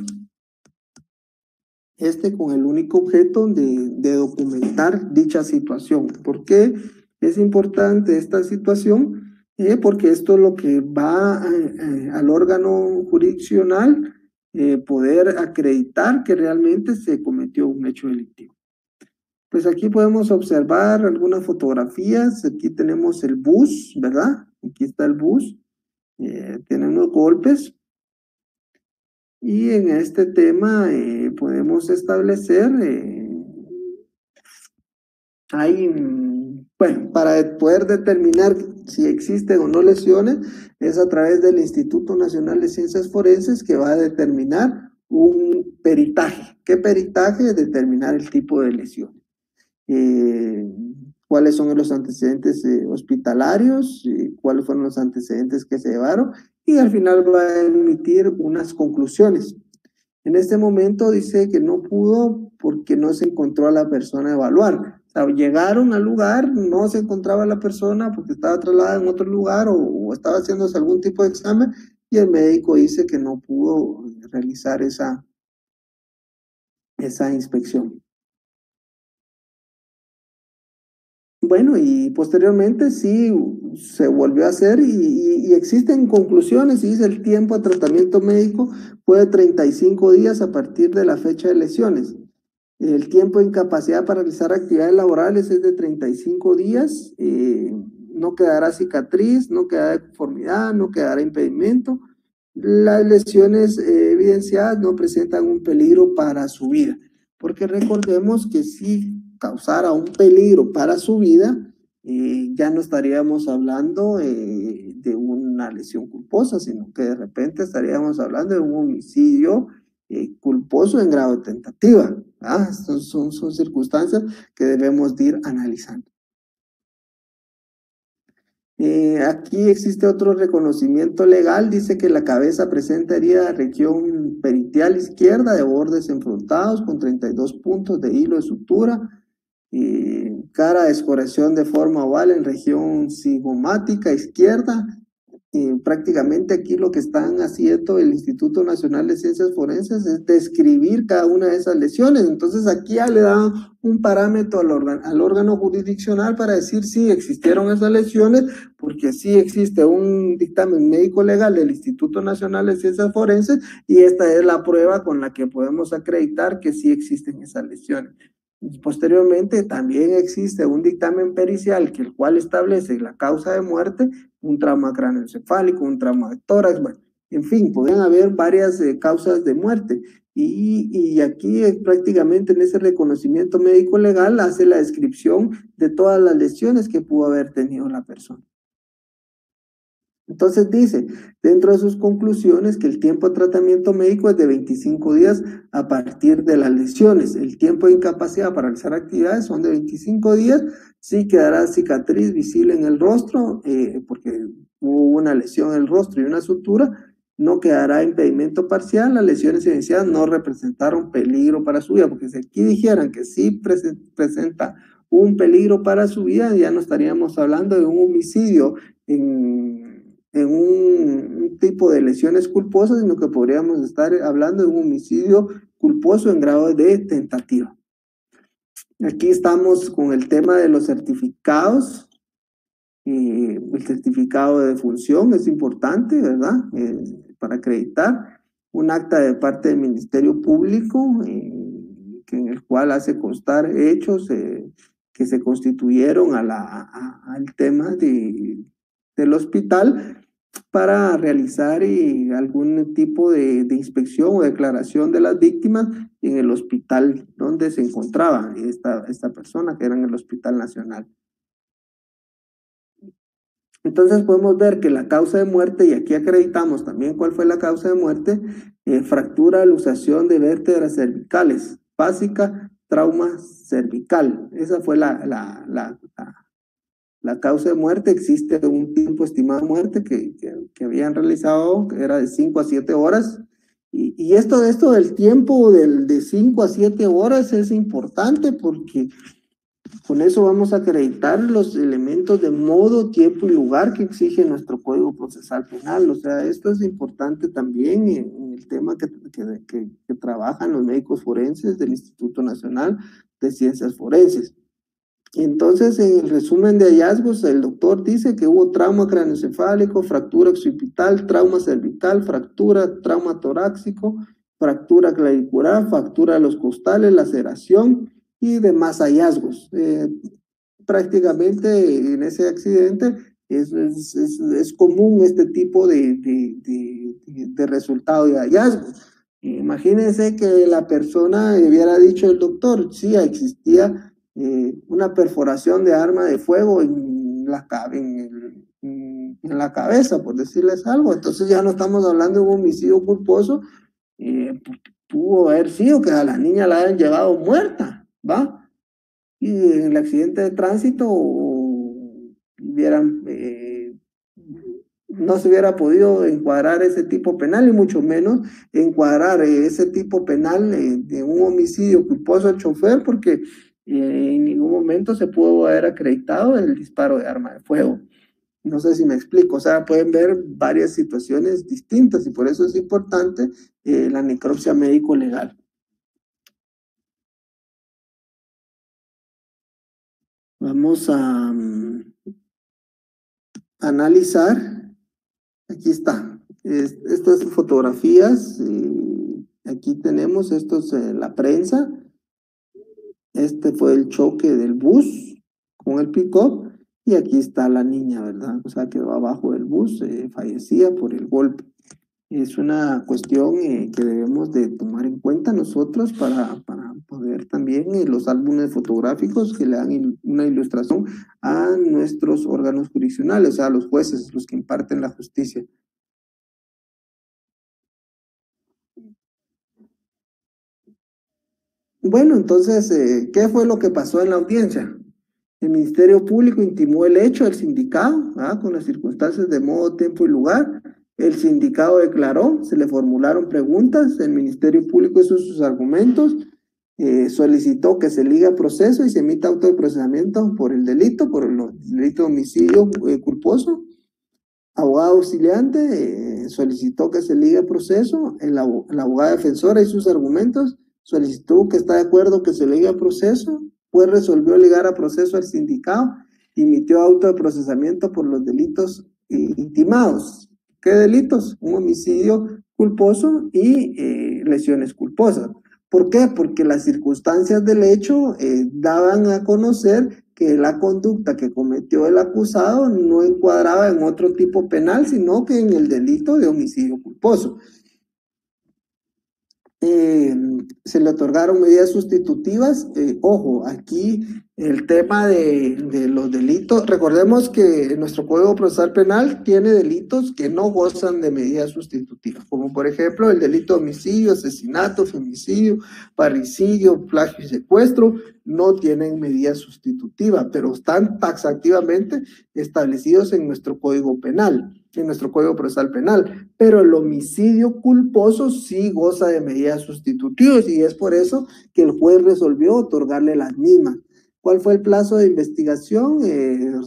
con el único objeto de documentar dicha situación. ¿Por qué es importante esta situación? Porque esto es lo que va al órgano jurisdiccional poder acreditar que realmente se cometió un hecho delictivo. Pues aquí podemos observar algunas fotografías. Aquí tenemos el bus, ¿verdad? Aquí está el bus. Tiene unos golpes. Y en este tema podemos establecer, bueno, para poder determinar si existen o no lesiones, es a través del Instituto Nacional de Ciencias Forenses que va a determinar un peritaje. ¿Qué peritaje? Determinar el tipo de lesión. Cuáles son los antecedentes hospitalarios, cuáles fueron los antecedentes que se llevaron, y al final va a emitir unas conclusiones. En este momento dice que no pudo porque no se encontró a la persona a evaluar. O sea, llegaron al lugar, no se encontraba la persona porque estaba trasladada en otro lugar o estaba haciéndose algún tipo de examen, y el médico dice que no pudo realizar esa inspección. Bueno, y posteriormente sí se volvió a hacer y existen conclusiones, y dice el tiempo de tratamiento médico fue de 35 días a partir de la fecha de lesiones. El tiempo de incapacidad para realizar actividades laborales es de 35 días, no quedará cicatriz, no quedará deformidad, no quedará impedimento. Las lesiones evidenciadas no presentan un peligro para su vida, porque recordemos que si causara un peligro para su vida, ya no estaríamos hablando de una lesión culposa, sino que de repente estaríamos hablando de un homicidio culposo en grado de tentativa. Son circunstancias que debemos de ir analizando. Aquí existe otro reconocimiento legal, dice que la cabeza presenta herida de región peritial izquierda de bordes enfrentados con 32 puntos de hilo de sutura, cara de escoriación de forma oval en región cigomática izquierda, prácticamente aquí lo que están haciendo el Instituto Nacional de Ciencias Forenses es describir cada una de esas lesiones. Entonces aquí ya le dan un parámetro al órgano jurisdiccional para decir si existieron esas lesiones, porque sí existe un dictamen médico legal del Instituto Nacional de Ciencias Forenses y esta es la prueba con la que podemos acreditar que sí existen esas lesiones. Posteriormente también existe un dictamen pericial que el cual establece la causa de muerte, un trauma cráneoencefálico, un trauma de tórax, bueno, en fin, pueden haber varias causas de muerte. Y aquí prácticamente en ese reconocimiento médico legal hace la descripción de todas las lesiones que pudo haber tenido la persona. Entonces dice, dentro de sus conclusiones, que el tiempo de tratamiento médico es de 25 días a partir de las lesiones. El tiempo de incapacidad para realizar actividades son de 25 días. Sí quedará cicatriz visible en el rostro, porque hubo una lesión en el rostro y una sutura. No quedará impedimento parcial. Las lesiones iniciadas no representaron peligro para su vida, porque si aquí dijeran que sí presenta un peligro para su vida, ya no estaríamos hablando de un homicidio en un tipo de lesiones culposas, sino que podríamos estar hablando de un homicidio culposo en grado de tentativa. Aquí estamos con el tema de los certificados. El certificado de defunción es importante, ¿verdad? Para acreditar un acta de parte del Ministerio Público, en el cual hace constar hechos que se constituyeron al tema del hospital para realizar algún tipo de inspección o declaración de las víctimas en el hospital donde se encontraba esta persona, que era en el Hospital Nacional. Entonces podemos ver que la causa de muerte, y aquí acreditamos también cuál fue la causa de muerte, fractura, luxación de vértebras cervicales, básica, trauma cervical. Esa fue la causa de muerte. Existe un tiempo estimado de muerte que habían realizado, que era de 5 a 7 horas. Y esto del tiempo de 5 a 7 horas es importante porque con eso vamos a acreditar los elementos de modo, tiempo y lugar que exige nuestro Código Procesal Penal. O sea, esto es importante también en el tema que trabajan los médicos forenses del Instituto Nacional de Ciencias Forenses. Entonces, en el resumen de hallazgos, el doctor dice que hubo trauma craneoencefálico, fractura occipital, trauma cervical, fractura, trauma torácico, fractura clavicular, fractura de los costales, laceración y demás hallazgos. Prácticamente en ese accidente es común este tipo de resultado de hallazgos. Imagínense que la persona hubiera dicho el doctor, sí, existía una perforación de arma de fuego en la cabeza, por decirles algo. Entonces ya no estamos hablando de un homicidio culposo, pudo haber sido que a la niña la hayan llevado muerta, ¿va? Y en el accidente de tránsito no se hubiera podido encuadrar ese tipo penal y mucho menos encuadrar ese tipo penal de un homicidio culposo al chofer, porque en ningún momento se pudo haber acreditado el disparo de arma de fuego. No sé si me explico, o sea, pueden ver varias situaciones distintas y por eso es importante la necropsia médico-legal. Vamos a analizar, aquí está, estas fotografías, aquí tenemos, esto es la prensa, este fue el choque del bus con el pick-up y aquí está la niña, ¿verdad? O sea, quedó abajo del bus, fallecía por el golpe. Es una cuestión que debemos de tomar en cuenta nosotros para poder también los álbumes fotográficos que le dan una ilustración a nuestros órganos jurisdiccionales, o sea, a los jueces, los que imparten la justicia. Bueno, entonces, ¿qué fue lo que pasó en la audiencia? El Ministerio Público intimó el hecho del sindicado, con las circunstancias de modo, tiempo y lugar. El sindicado declaró, se le formularon preguntas, el Ministerio Público hizo sus argumentos, solicitó que se ligue a proceso y se emita auto de procesamiento por el delito de homicidio culposo. Abogado auxiliante solicitó que se ligue a proceso. La abogada defensora y sus argumentos solicitó que está de acuerdo que se ligue a proceso. Pues resolvió ligar a proceso al sindicado. Emitió auto de procesamiento por los delitos intimados. ¿Qué delitos? Un homicidio culposo y lesiones culposas. ¿Por qué? Porque las circunstancias del hecho daban a conocer que la conducta que cometió el acusado no encuadraba en otro tipo penal, sino que en el delito de homicidio culposo. Se le otorgaron medidas sustitutivas. Ojo, aquí el tema de los delitos, recordemos que nuestro Código Procesal Penal tiene delitos que no gozan de medidas sustitutivas, como por ejemplo el delito de homicidio, asesinato, femicidio, parricidio, plagio y secuestro, no tienen medida sustitutiva, pero están taxativamente establecidos en nuestro Código Penal, en nuestro Código Procesal Penal, pero el homicidio culposo sí goza de medidas sustitutivas y es por eso que el juez resolvió otorgarle las mismas. ¿Cuál fue el plazo de investigación?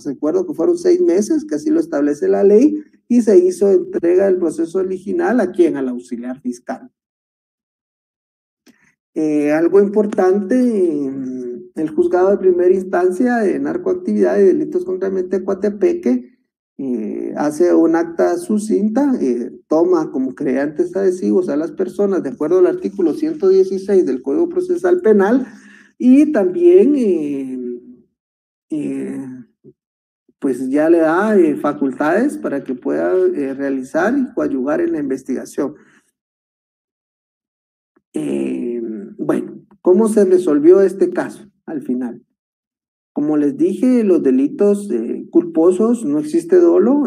Recuerdo que fueron 6 meses, que así lo establece la ley, y se hizo entrega del proceso original ¿a quién? Al auxiliar fiscal. Algo importante, el juzgado de primera instancia de narcoactividad y delitos contra el ambiente de Coatepeque hace un acta sucinta, toma como creantes adhesivos a las personas de acuerdo al artículo 116 del Código Procesal Penal y también pues ya le da facultades para que pueda realizar y coadyuvar en la investigación. Bueno, ¿cómo se resolvió este caso al final? Como les dije, los delitos culposos no existe dolo,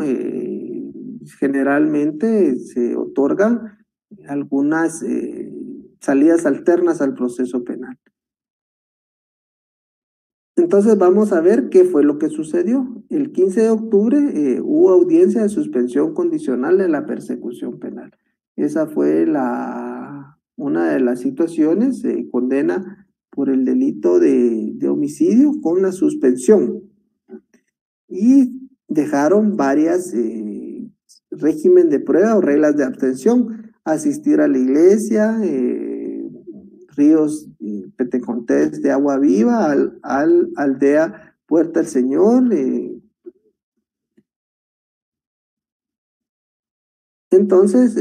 generalmente se otorgan algunas salidas alternas al proceso penal. Entonces vamos a ver qué fue lo que sucedió. El 15 de octubre hubo audiencia de suspensión condicional de la persecución penal. Esa fue una de las situaciones, condena por el delito de homicidio con la suspensión. Y dejaron varias régimen de prueba o reglas de abstención, asistir a la iglesia, ríos Petecontés de agua viva, aldea Puerta del Señor. Entonces,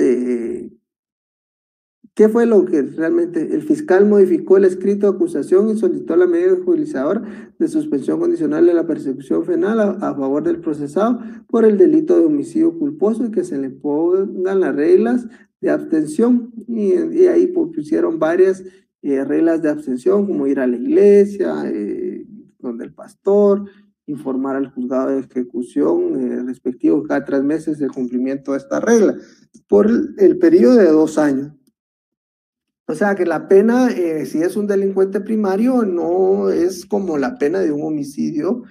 ¿qué fue lo que realmente? El fiscal modificó el escrito de acusación y solicitó la medida judicializadora de suspensión condicional de la persecución penal a favor del procesado por el delito de homicidio culposo y que se le pongan las reglas de abstención. Y ahí pusieron varias reglas de abstención, como ir a la iglesia, donde el pastor, informar al juzgado de ejecución respectivo cada 3 meses el cumplimiento de esta regla, por el periodo de 2 años. O sea que la pena, si es un delincuente primario, no es como la pena de un homicidio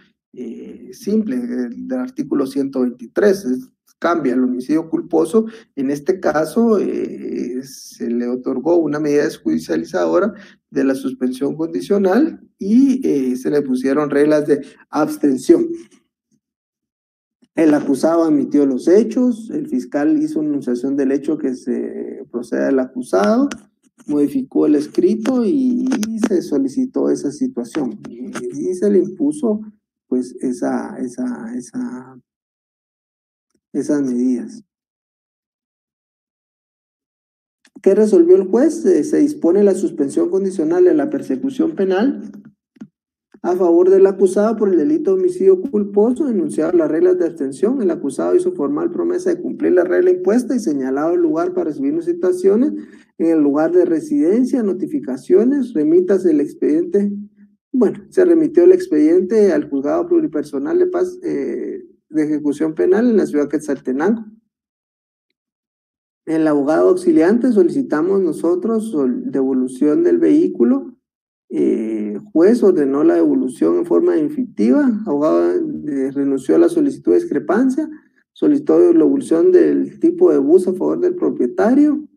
simple, del artículo 123. Cambia el homicidio culposo. En este caso, se le otorgó una medida judicializadora de la suspensión condicional y se le pusieron reglas de abstención. El acusado admitió los hechos, el fiscal hizo una enunciación del hecho que se proceda al acusado, modificó el escrito y se solicitó esa situación y se le impuso pues esas medidas. ¿Qué resolvió el juez? Se dispone la suspensión condicional de la persecución penal a favor del acusado por el delito de homicidio culposo, enunciado las reglas de abstención. El acusado hizo formal promesa de cumplir la regla impuesta y señalado el lugar para recibir citaciones en el lugar de residencia, notificaciones, remítase el expediente. Bueno, se remitió el expediente al juzgado pluripersonal de paz de ejecución penal en la ciudad de Quetzaltenango. El abogado auxiliante solicitamos nosotros devolución del vehículo. Juez ordenó la devolución en forma definitiva. Abogado renunció a la solicitud de discrepancia, solicitó devolución del tipo de bus a favor del propietario.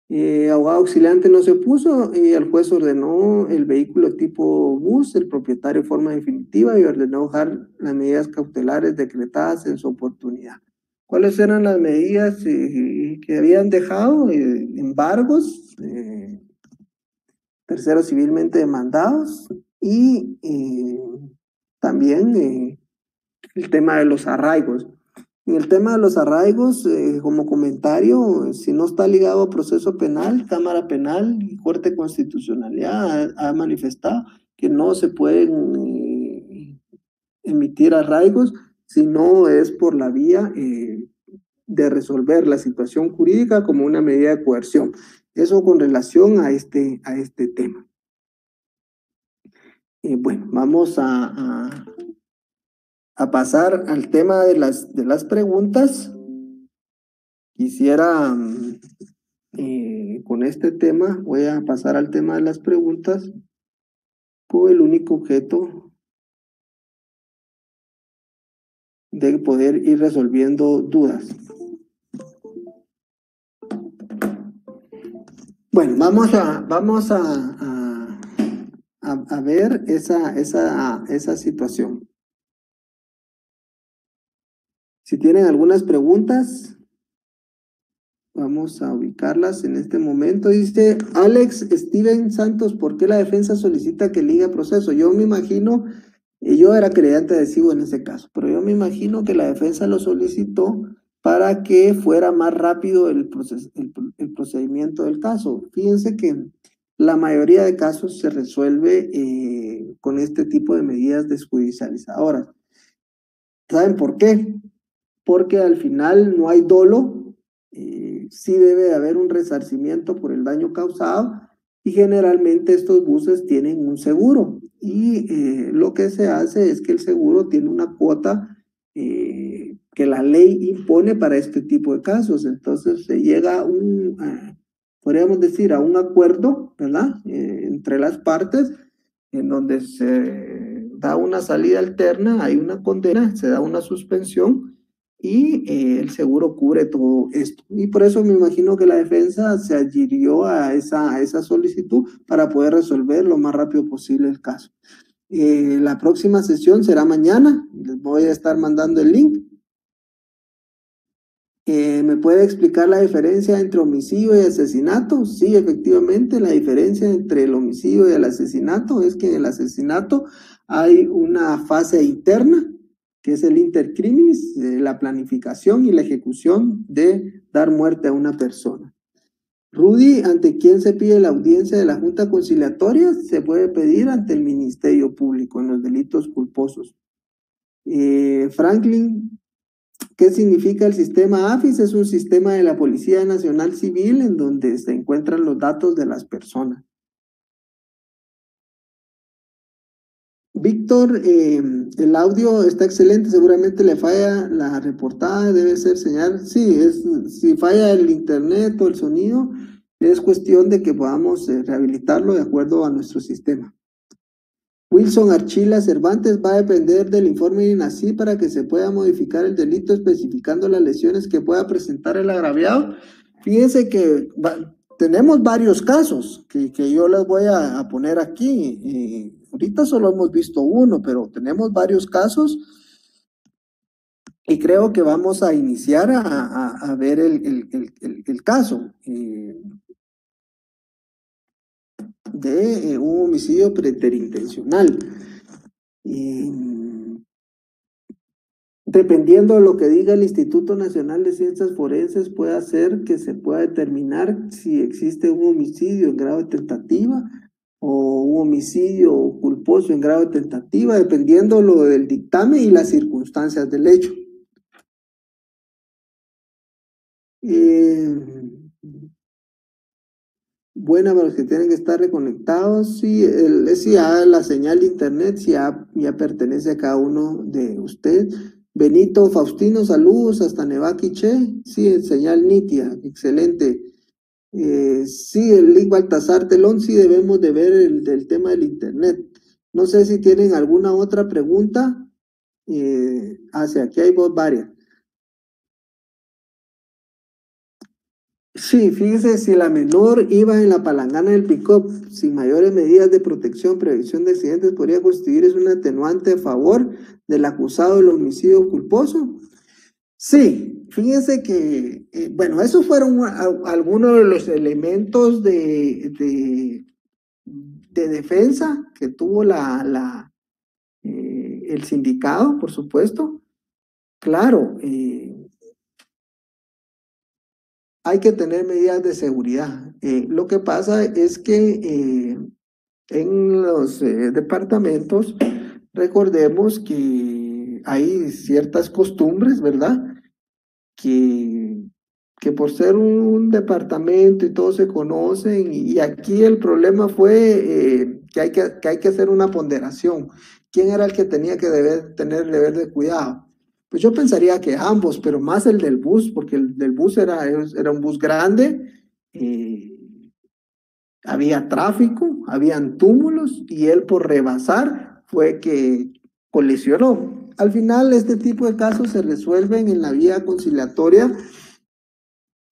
Abogado auxiliante no se opuso y el juez ordenó el vehículo tipo bus, el propietario de forma definitiva y ordenó dejar las medidas cautelares decretadas en su oportunidad. ¿Cuáles eran las medidas que habían dejado? Embargos, terceros civilmente demandados y también el tema de los arraigos. En el tema de los arraigos, como comentario, si no está ligado a proceso penal, Cámara Penal y Corte de Constitucionalidad ha manifestado que no se pueden emitir arraigos si no es por la vía de resolver la situación jurídica como una medida de coerción. Eso con relación a este tema. Bueno, vamos a pasar al tema de las preguntas. Quisiera, con este tema, voy a pasar al tema de las preguntas con el único objeto de poder ir resolviendo dudas. Bueno, vamos a ver esa situación. Si tienen algunas preguntas, vamos a ubicarlas en este momento. Dice Alex Steven Santos, ¿por qué la defensa solicita que ligue proceso? Yo me imagino, yo era creyente adhesivo en ese caso, pero yo me imagino que la defensa lo solicitó para que fuera más rápido el procedimiento del caso. Fíjense que la mayoría de casos se resuelve con este tipo de medidas desjudicializadoras. ¿Saben por qué? Porque al final no hay dolo, sí debe de haber un resarcimiento por el daño causado y generalmente estos buses tienen un seguro y lo que se hace es que el seguro tiene una cuota que la ley impone para este tipo de casos. Entonces se llega a podríamos decir, a un acuerdo, ¿verdad? Entre las partes en donde se da una salida alterna, hay una condena, se da una suspensión y el seguro cubre todo esto. Y por eso me imagino que la defensa se adhirió a esa solicitud para poder resolver lo más rápido posible el caso. La próxima sesión será mañana, les voy a estar mandando el link. ¿Me puede explicar la diferencia entre homicidio y asesinato? Sí, efectivamente, la diferencia entre el homicidio y el asesinato es que en el asesinato hay una fase interna, que es el intercriminis, la planificación y la ejecución de dar muerte a una persona. Rudy, ¿ante quién se pide la audiencia de la Junta Conciliatoria? Se puede pedir ante el Ministerio Público en los delitos culposos. Franklin, ¿qué significa el sistema AFIS? Es un sistema de la Policía Nacional Civil en donde se encuentran los datos de las personas. Víctor, el audio está excelente, seguramente le falla la reportada, debe ser señal. Sí, si falla el internet o el sonido, es cuestión de que podamos rehabilitarlo de acuerdo a nuestro sistema. Wilson Archila Cervantes, va a depender del informe de INACI para que se pueda modificar el delito especificando las lesiones que pueda presentar el agraviado. Fíjense que tenemos varios casos que yo les voy a poner aquí. Ahorita solo hemos visto uno, pero tenemos varios casos y creo que vamos a iniciar a ver el caso de un homicidio preterintencional. Dependiendo de lo que diga el Instituto Nacional de Ciencias Forenses, puede hacer que se pueda determinar si existe un homicidio en grado de tentativa o un homicidio culposo en grado de tentativa, dependiendo lo del dictamen y las circunstancias del hecho. Buena para los que tienen que estar reconectados. Sí, la señal de internet sí, ya pertenece a cada uno de ustedes. Benito Faustino, saludos hasta Nevaquiche. Sí, señal nítida, excelente. Sí, el link Baltasar Telón, sí debemos de ver el tema del internet. No sé si tienen alguna otra pregunta. Hacia aquí hay varias. Sí, fíjese, si la menor iba en la palangana del pick-up sin mayores medidas de protección, prevención de accidentes, podría constituir un atenuante a favor del acusado del homicidio culposo. Sí, fíjense que, bueno, esos fueron algunos de los elementos de defensa que tuvo el sindicato, por supuesto. Claro, hay que tener medidas de seguridad. Lo que pasa es que en los departamentos, recordemos que hay ciertas costumbres, ¿verdad? Que, que por ser un departamento y todos se conocen, y aquí el problema fue que hay que hacer una ponderación. ¿Quién era el que tenía que tener el deber de cuidado? Pues yo pensaría que ambos, pero más el del bus, porque el del bus era un bus grande, eh, había tráfico, habían túmulos, y él por rebasar fue que colisionó. Al final, este tipo de casos se resuelven en la vía conciliatoria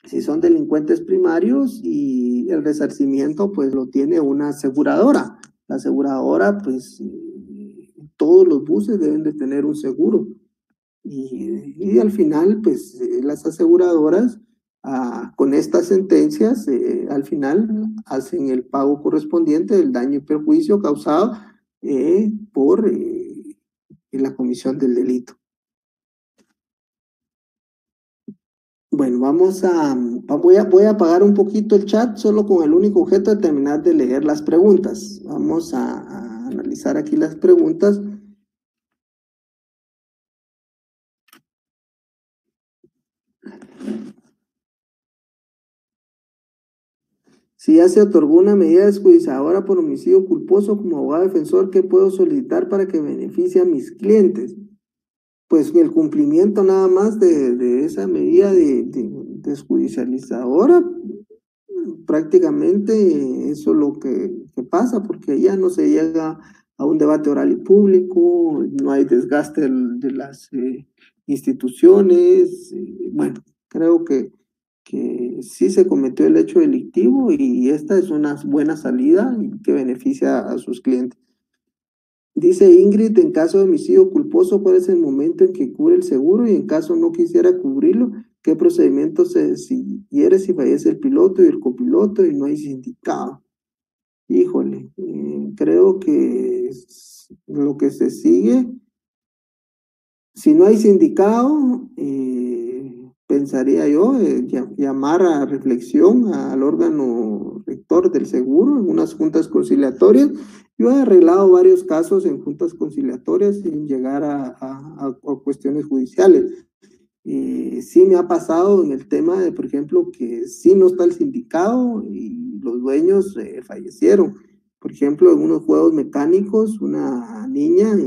si son delincuentes primarios, y el resarcimiento pues lo tiene una aseguradora. La aseguradora, pues todos los buses deben de tener un seguro, y al final pues las aseguradoras con estas sentencias al final hacen el pago correspondiente del daño y perjuicio causado por la comisión del delito. Bueno, voy a apagar un poquito el chat solo con el único objeto de terminar de leer las preguntas. Vamos a analizar aquí las preguntas. Si ya se otorgó una medida desjuiciadora por homicidio culposo, como abogado defensor, ¿qué puedo solicitar para que beneficie a mis clientes? Pues el cumplimiento nada más de esa medida desjudicializadora. Prácticamente eso es lo que pasa, porque ya no se llega a un debate oral y público, no hay desgaste de las instituciones. Bueno, creo que sí se cometió el hecho delictivo, y esta es una buena salida que beneficia a sus clientes. Dice Ingrid, en caso de homicidio culposo, ¿cuál es el momento en que cubre el seguro? Y en caso no quisiera cubrirlo, ¿qué procedimiento se siguiera si fallece el piloto y el copiloto y no hay sindicado? Híjole, creo que lo que se sigue, si no hay sindicado, pensaría yo llamar a reflexión al órgano rector del seguro en unas juntas conciliatorias. Yo he arreglado varios casos en juntas conciliatorias sin llegar a cuestiones judiciales. Sí me ha pasado en el tema de, por ejemplo, que sí no está el sindicado y los dueños fallecieron. Por ejemplo, en unos juegos mecánicos, una niña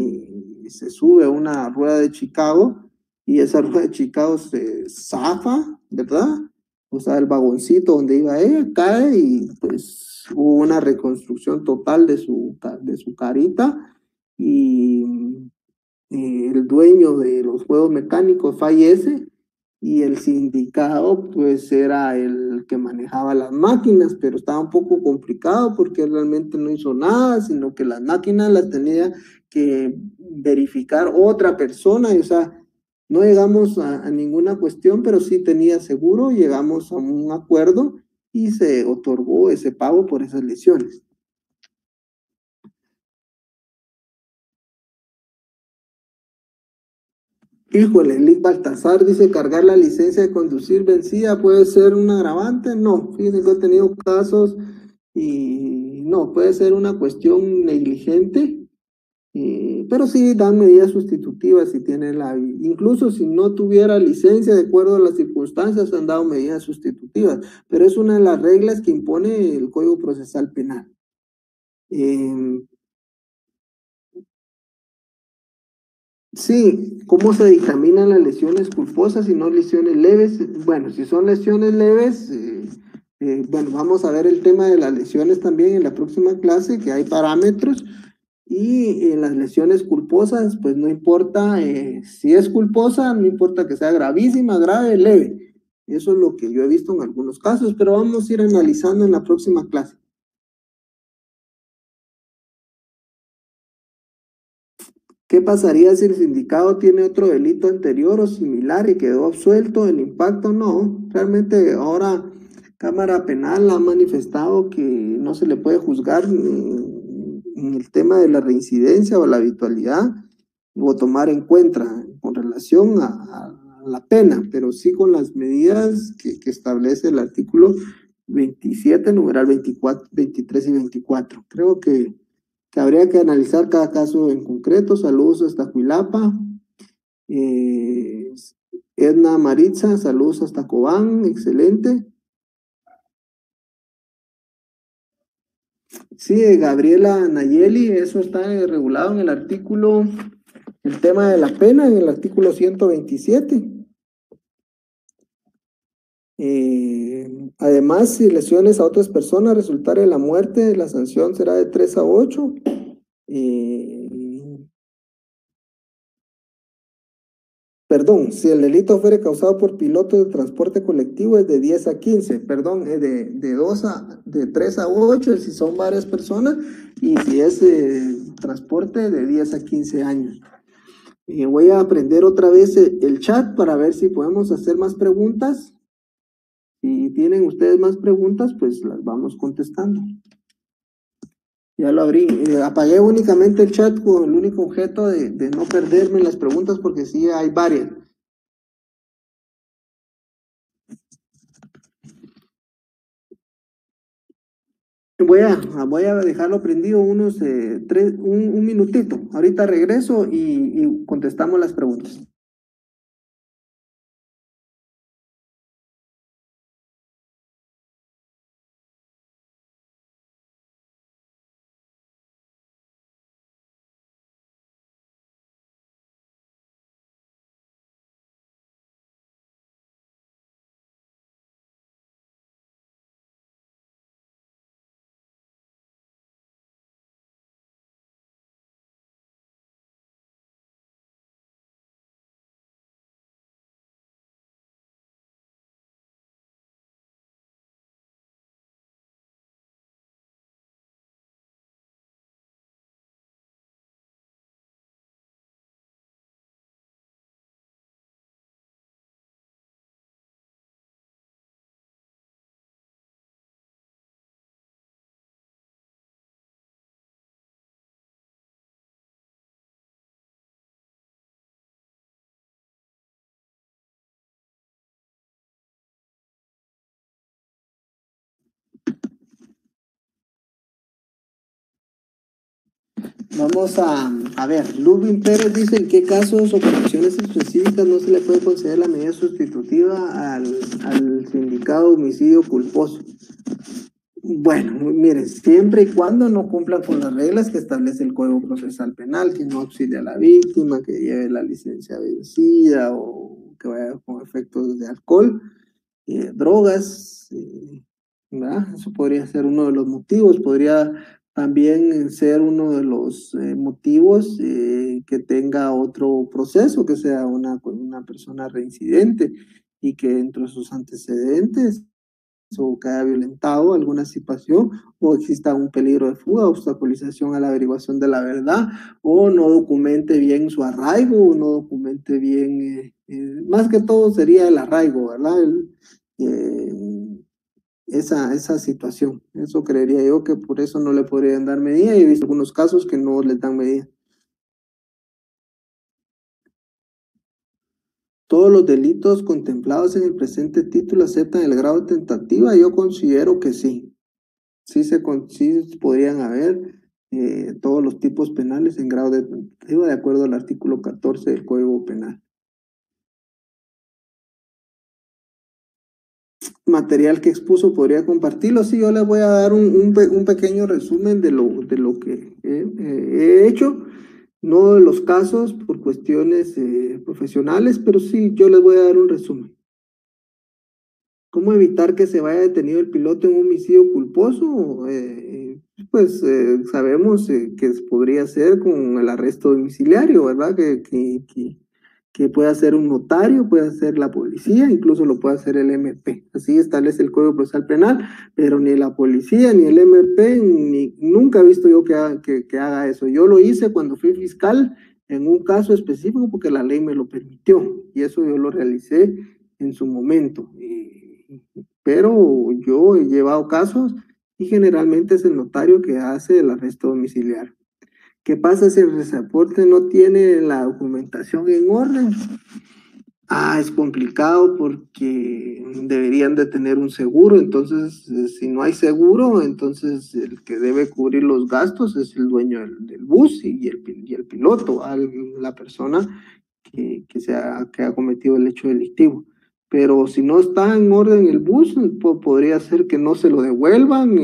se sube a una rueda de Chicago, y esa rueda de Chicago se zafa, ¿verdad? O sea, el vagoncito donde iba ella cae, y pues hubo una reconstrucción total de su carita, y el dueño de los juegos mecánicos fallece, y el sindicado pues era el que manejaba las máquinas, pero estaba un poco complicado porque realmente no hizo nada, sino que las máquinas las tenía que verificar otra persona, y o sea, no llegamos a ninguna cuestión, pero sí tenía seguro, llegamos a un acuerdo y se otorgó ese pago por esas lesiones. Híjole, Lick Baltasar dice, cargar la licencia de conducir vencida puede ser un agravante. No, fíjense que he tenido casos y no, puede ser una cuestión negligente, pero sí dan medidas sustitutivas si tiene incluso si no tuviera licencia, de acuerdo a las circunstancias, han dado medidas sustitutivas, pero es una de las reglas que impone el Código Procesal Penal. Sí, ¿cómo se dictaminan las lesiones culposas y no lesiones leves? Bueno, si son lesiones leves, bueno, vamos a ver el tema de las lesiones también en la próxima clase, que hay parámetros, y en las lesiones culposas, pues no importa si es culposa, no importa que sea gravísima, grave, leve. Eso es lo que yo he visto en algunos casos, pero vamos a ir analizando en la próxima clase. ¿Qué pasaría si el sindicado tiene otro delito anterior o similar y quedó absuelto? ¿El impacto? No. Realmente ahora Cámara Penal ha manifestado que no se le puede juzgar en el tema de la reincidencia o la habitualidad o tomar en cuenta con relación a la pena, pero sí con las medidas que establece el artículo 27, numeral 24, 23 y 24. Creo que habría que analizar cada caso en concreto. Saludos hasta Huilapa. Edna Maritza, saludos hasta Cobán, excelente. Sí, Gabriela Nayeli, eso está regulado en el artículo, el tema de la pena, en el artículo 127. Además, si lesiones a otras personas resultare la muerte, la sanción será de 3 a 8. Perdón, si el delito fuere causado por pilotos de transporte colectivo es de 10 a 15, perdón, es de 3 a 8 si son varias personas y si es transporte de 10 a 15 años. Voy a aprender otra vez el chat para ver si podemos hacer más preguntas. Si tienen ustedes más preguntas, pues las vamos contestando. Ya lo abrí. Apagué únicamente el chat con el único objeto de no perderme las preguntas porque sí hay varias. Voy a dejarlo prendido unos un minutito. Ahorita regreso y contestamos las preguntas. Vamos a ver, Ludwig Pérez dice en qué casos o condiciones específicas no se le puede conceder la medida sustitutiva al sindicado de homicidio culposo. Bueno, miren, siempre y cuando no cumplan con las reglas que establece el Código Procesal Penal, que no auxilie a la víctima, que lleve la licencia vencida o que vaya con efectos de alcohol, drogas, ¿verdad? Eso podría ser uno de los motivos, podría también ser uno de los motivos que tenga otro proceso, que sea una persona reincidente y que dentro de sus antecedentes o que haya violentado alguna situación o exista un peligro de fuga, obstaculización a la averiguación de la verdad o no documente bien su arraigo o no documente bien, más que todo sería el arraigo, ¿verdad? Esa situación. Eso creería yo que por eso no le podrían dar medida y he visto algunos casos que no les dan medida. Todos los delitos contemplados en el presente título aceptan el grado de tentativa. Yo considero que sí. Sí podrían haber todos los tipos penales en grado de tentativa de acuerdo al artículo 14 del Código Penal. Material que expuso podría compartirlo. Sí, yo les voy a dar un pequeño resumen de lo que he hecho. No de los casos por cuestiones profesionales, pero sí, yo les voy a dar un resumen. ¿Cómo evitar que se vaya detenido el piloto en un homicidio culposo? Pues sabemos que podría ser con el arresto domiciliario, ¿verdad? Que que puede hacer un notario, puede hacer la policía, incluso lo puede hacer el MP. Así establece el Código Procesal Penal, pero ni la policía, ni el MP, nunca he visto yo que haga eso. Yo lo hice cuando fui fiscal en un caso específico porque la ley me lo permitió, y eso yo lo realicé en su momento. Pero yo he llevado casos y generalmente es el notario que hace el arresto domiciliario. ¿Qué pasa si el reporte no tiene la documentación en orden? Es complicado porque deberían de tener un seguro, entonces si no hay seguro, entonces el que debe cubrir los gastos es el dueño del bus y el piloto, la persona que ha cometido el hecho delictivo. Pero si no está en orden el bus, podría ser que no se lo devuelvan,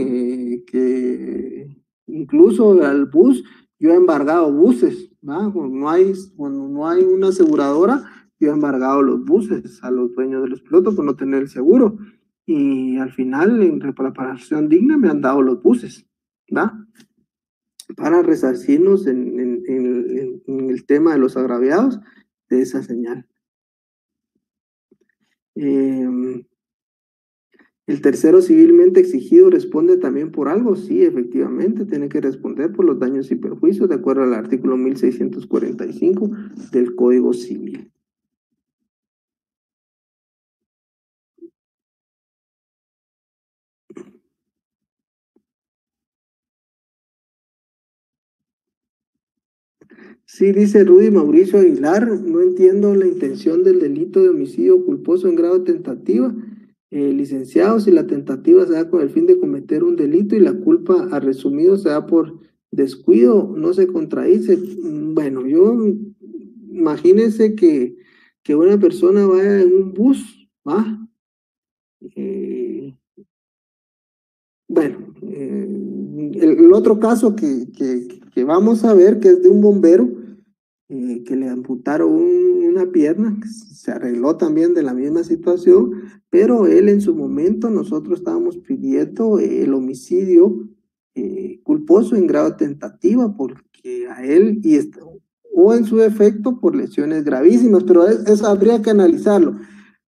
que incluso al bus, yo he embargado buses, ¿va? Cuando no hay una aseguradora, yo he embargado los buses a los dueños de los pilotos por no tener el seguro. Y al final, en reparación digna, me han dado los buses, ¿va? Para resarcirnos en el tema de los agraviados de esa señal. El tercero civilmente exigido responde también por algo. Sí, efectivamente, tiene que responder por los daños y perjuicios de acuerdo al artículo 1645 del Código Civil. Sí, dice Rudy Mauricio Aguilar, no entiendo la intención del delito de homicidio culposo en grado de tentativa. Licenciado, si la tentativa se da con el fin de cometer un delito y la culpa a resumido se da por descuido, no se contradice. Bueno, imagínense que una persona vaya en un bus, ¿va? Bueno, el otro caso que vamos a ver, que es de un bombero, que le amputaron una pierna, que se arregló también de la misma situación, pero él en su momento, nosotros estábamos pidiendo el homicidio culposo en grado de tentativa, porque a él, o en su defecto por lesiones gravísimas, pero eso habría que analizarlo,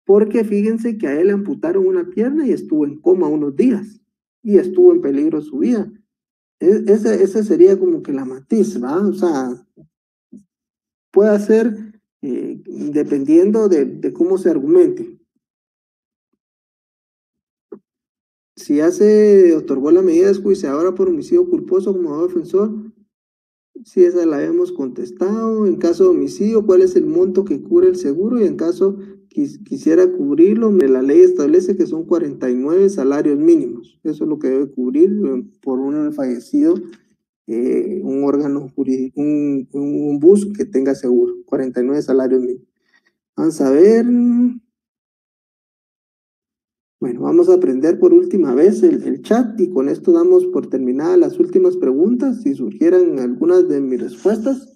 porque fíjense que a él le amputaron una pierna y estuvo en coma unos días, y estuvo en peligro su vida. Ese sería como que la matiz, ¿va? O sea, puede ser dependiendo de cómo se argumente. Si ya se otorgó la medida desjuiciadora por homicidio culposo como abogado defensor, si esa la habíamos contestado. En caso de homicidio, ¿cuál es el monto que cubre el seguro? Y en caso quisiera cubrirlo, la ley establece que son 49 salarios mínimos. Eso es lo que debe cubrir por un fallecido, un órgano jurídico, un bus que tenga seguro, 49 salarios mínimos. Vamos a ver. Bueno, vamos a aprender por última vez el chat y con esto damos por terminadas las últimas preguntas. Si surgieran algunas de mis respuestas.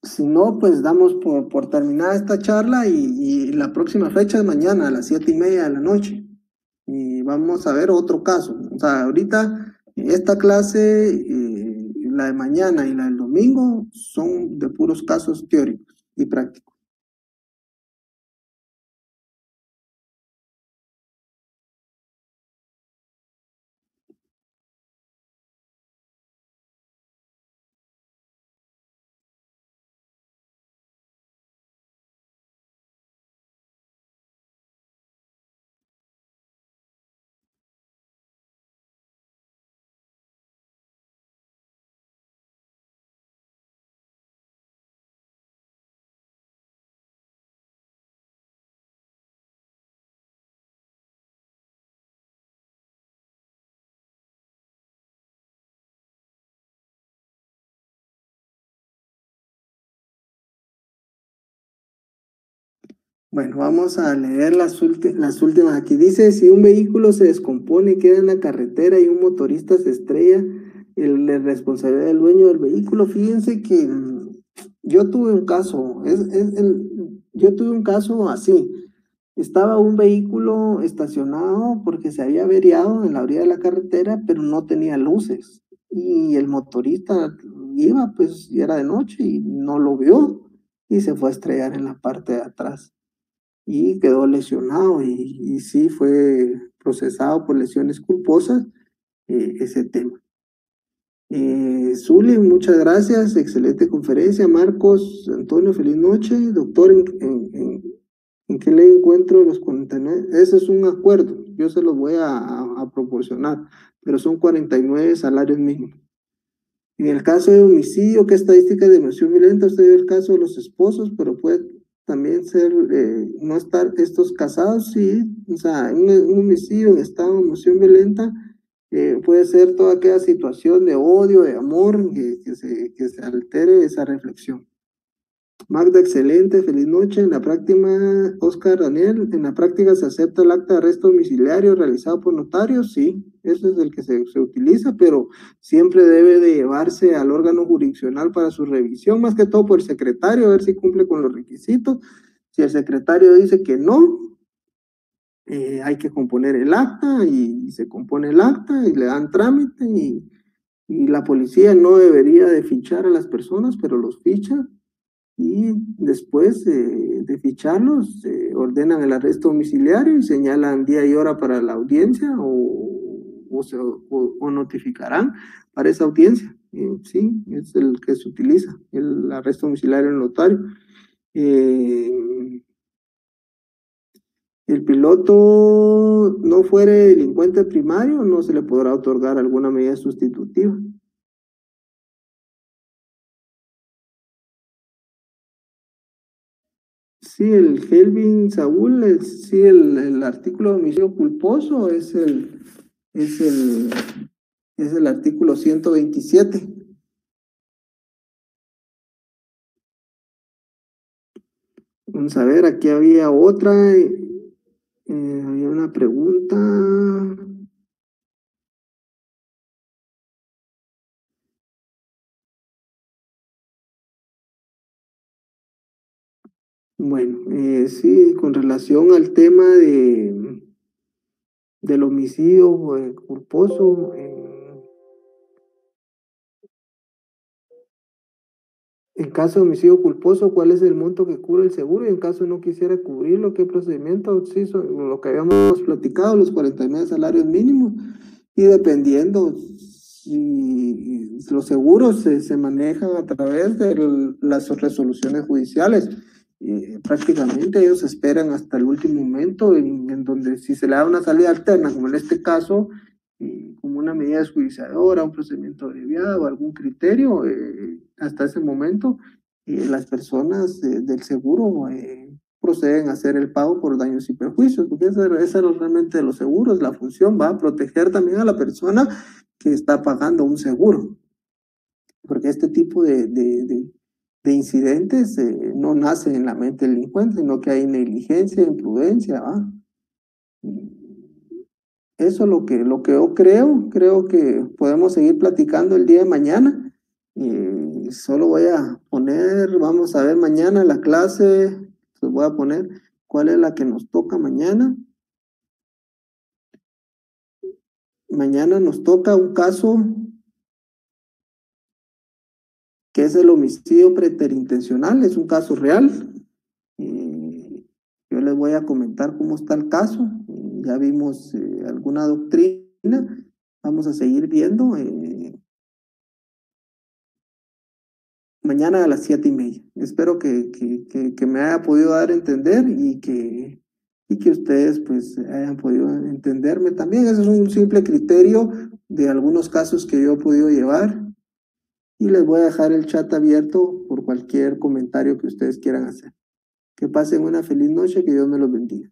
Si no, pues damos por terminada esta charla y la próxima fecha es mañana a las 7:30 de la noche. Y vamos a ver otro caso. O sea, ahorita esta clase, la de mañana y la del domingo, son de puros casos teóricos y prácticos. Bueno, vamos a leer las últimas. Aquí dice, si un vehículo se descompone, queda en la carretera y un motorista se estrella, la responsabilidad del dueño del vehículo. Fíjense que yo tuve un caso, yo tuve un caso así. Estaba un vehículo estacionado porque se había averiado en la orilla de la carretera, pero no tenía luces. Y el motorista iba, pues, y era de noche y no lo vio y se fue a estrellar en la parte de atrás y quedó lesionado y sí fue procesado por lesiones culposas ese tema. Zuli, muchas gracias, excelente conferencia. Marcos, Antonio, feliz noche. Doctor, ¿en qué ley encuentro los 49? Ese es un acuerdo, yo se los voy a proporcionar, pero son 49 salarios mínimos. En el caso de homicidio, ¿qué estadística de emoción violenta? Usted dio el caso de los esposos, pero puede también ser, no estar estos casados, sí, o sea, un homicidio en estado de emoción violenta puede ser toda aquella situación de odio, de amor, que se altere esa reflexión. Magda, excelente, feliz noche. En la práctica, Oscar Daniel, en la práctica se acepta el acta de arresto domiciliario realizado por notario, sí, ese es el que se utiliza, pero siempre debe de llevarse al órgano jurisdiccional para su revisión, más que todo por el secretario, a ver si cumple con los requisitos. Si el secretario dice que no, hay que componer el acta y se compone el acta y le dan trámite y la policía no debería de fichar a las personas, pero los ficha y después de ficharlos ordenan el arresto domiciliario y señalan día y hora para la audiencia o notificarán para esa audiencia. Sí, es el que se utiliza, el arresto domiciliario en notario. El piloto no fuere delincuente primario, no se le podrá otorgar alguna medida sustitutiva. Sí, el Helvin Saúl, sí, el artículo de homicidio culposo es el, es el artículo 127. Vamos a ver, aquí había otra, había una pregunta. Bueno, sí, con relación al tema del homicidio culposo, en caso de homicidio culposo, ¿cuál es el monto que cubre el seguro? Y en caso no quisiera cubrirlo, ¿qué procedimiento? Sí, lo que habíamos platicado, los 49 salarios mínimos. Y dependiendo, si los seguros se manejan a través de las resoluciones judiciales. Prácticamente ellos esperan hasta el último momento en donde si se le da una salida alterna, como en este caso, como una medida desjuiciadora, un procedimiento abreviado, algún criterio, hasta ese momento las personas del seguro proceden a hacer el pago por daños y perjuicios, porque esa es realmente de los seguros, la función va a proteger también a la persona que está pagando un seguro, porque este tipo de incidentes no nacen en la mente del delincuente, sino que hay negligencia, imprudencia, ¿va? Eso es lo que yo creo que podemos seguir platicando el día de mañana. Solo voy a poner, vamos a ver mañana la clase, les voy a poner cuál es la que nos toca mañana. Mañana nos toca un caso que es el homicidio preterintencional, es un caso real. Yo les voy a comentar cómo está el caso. Ya vimos alguna doctrina, vamos a seguir viendo. Mañana a las 7:30. Espero que me haya podido dar a entender y que ustedes pues hayan podido entenderme también. Ese es un simple criterio de algunos casos que yo he podido llevar y les voy a dejar el chat abierto por cualquier comentario que ustedes quieran hacer. Que pasen una feliz noche, que Dios me los bendiga.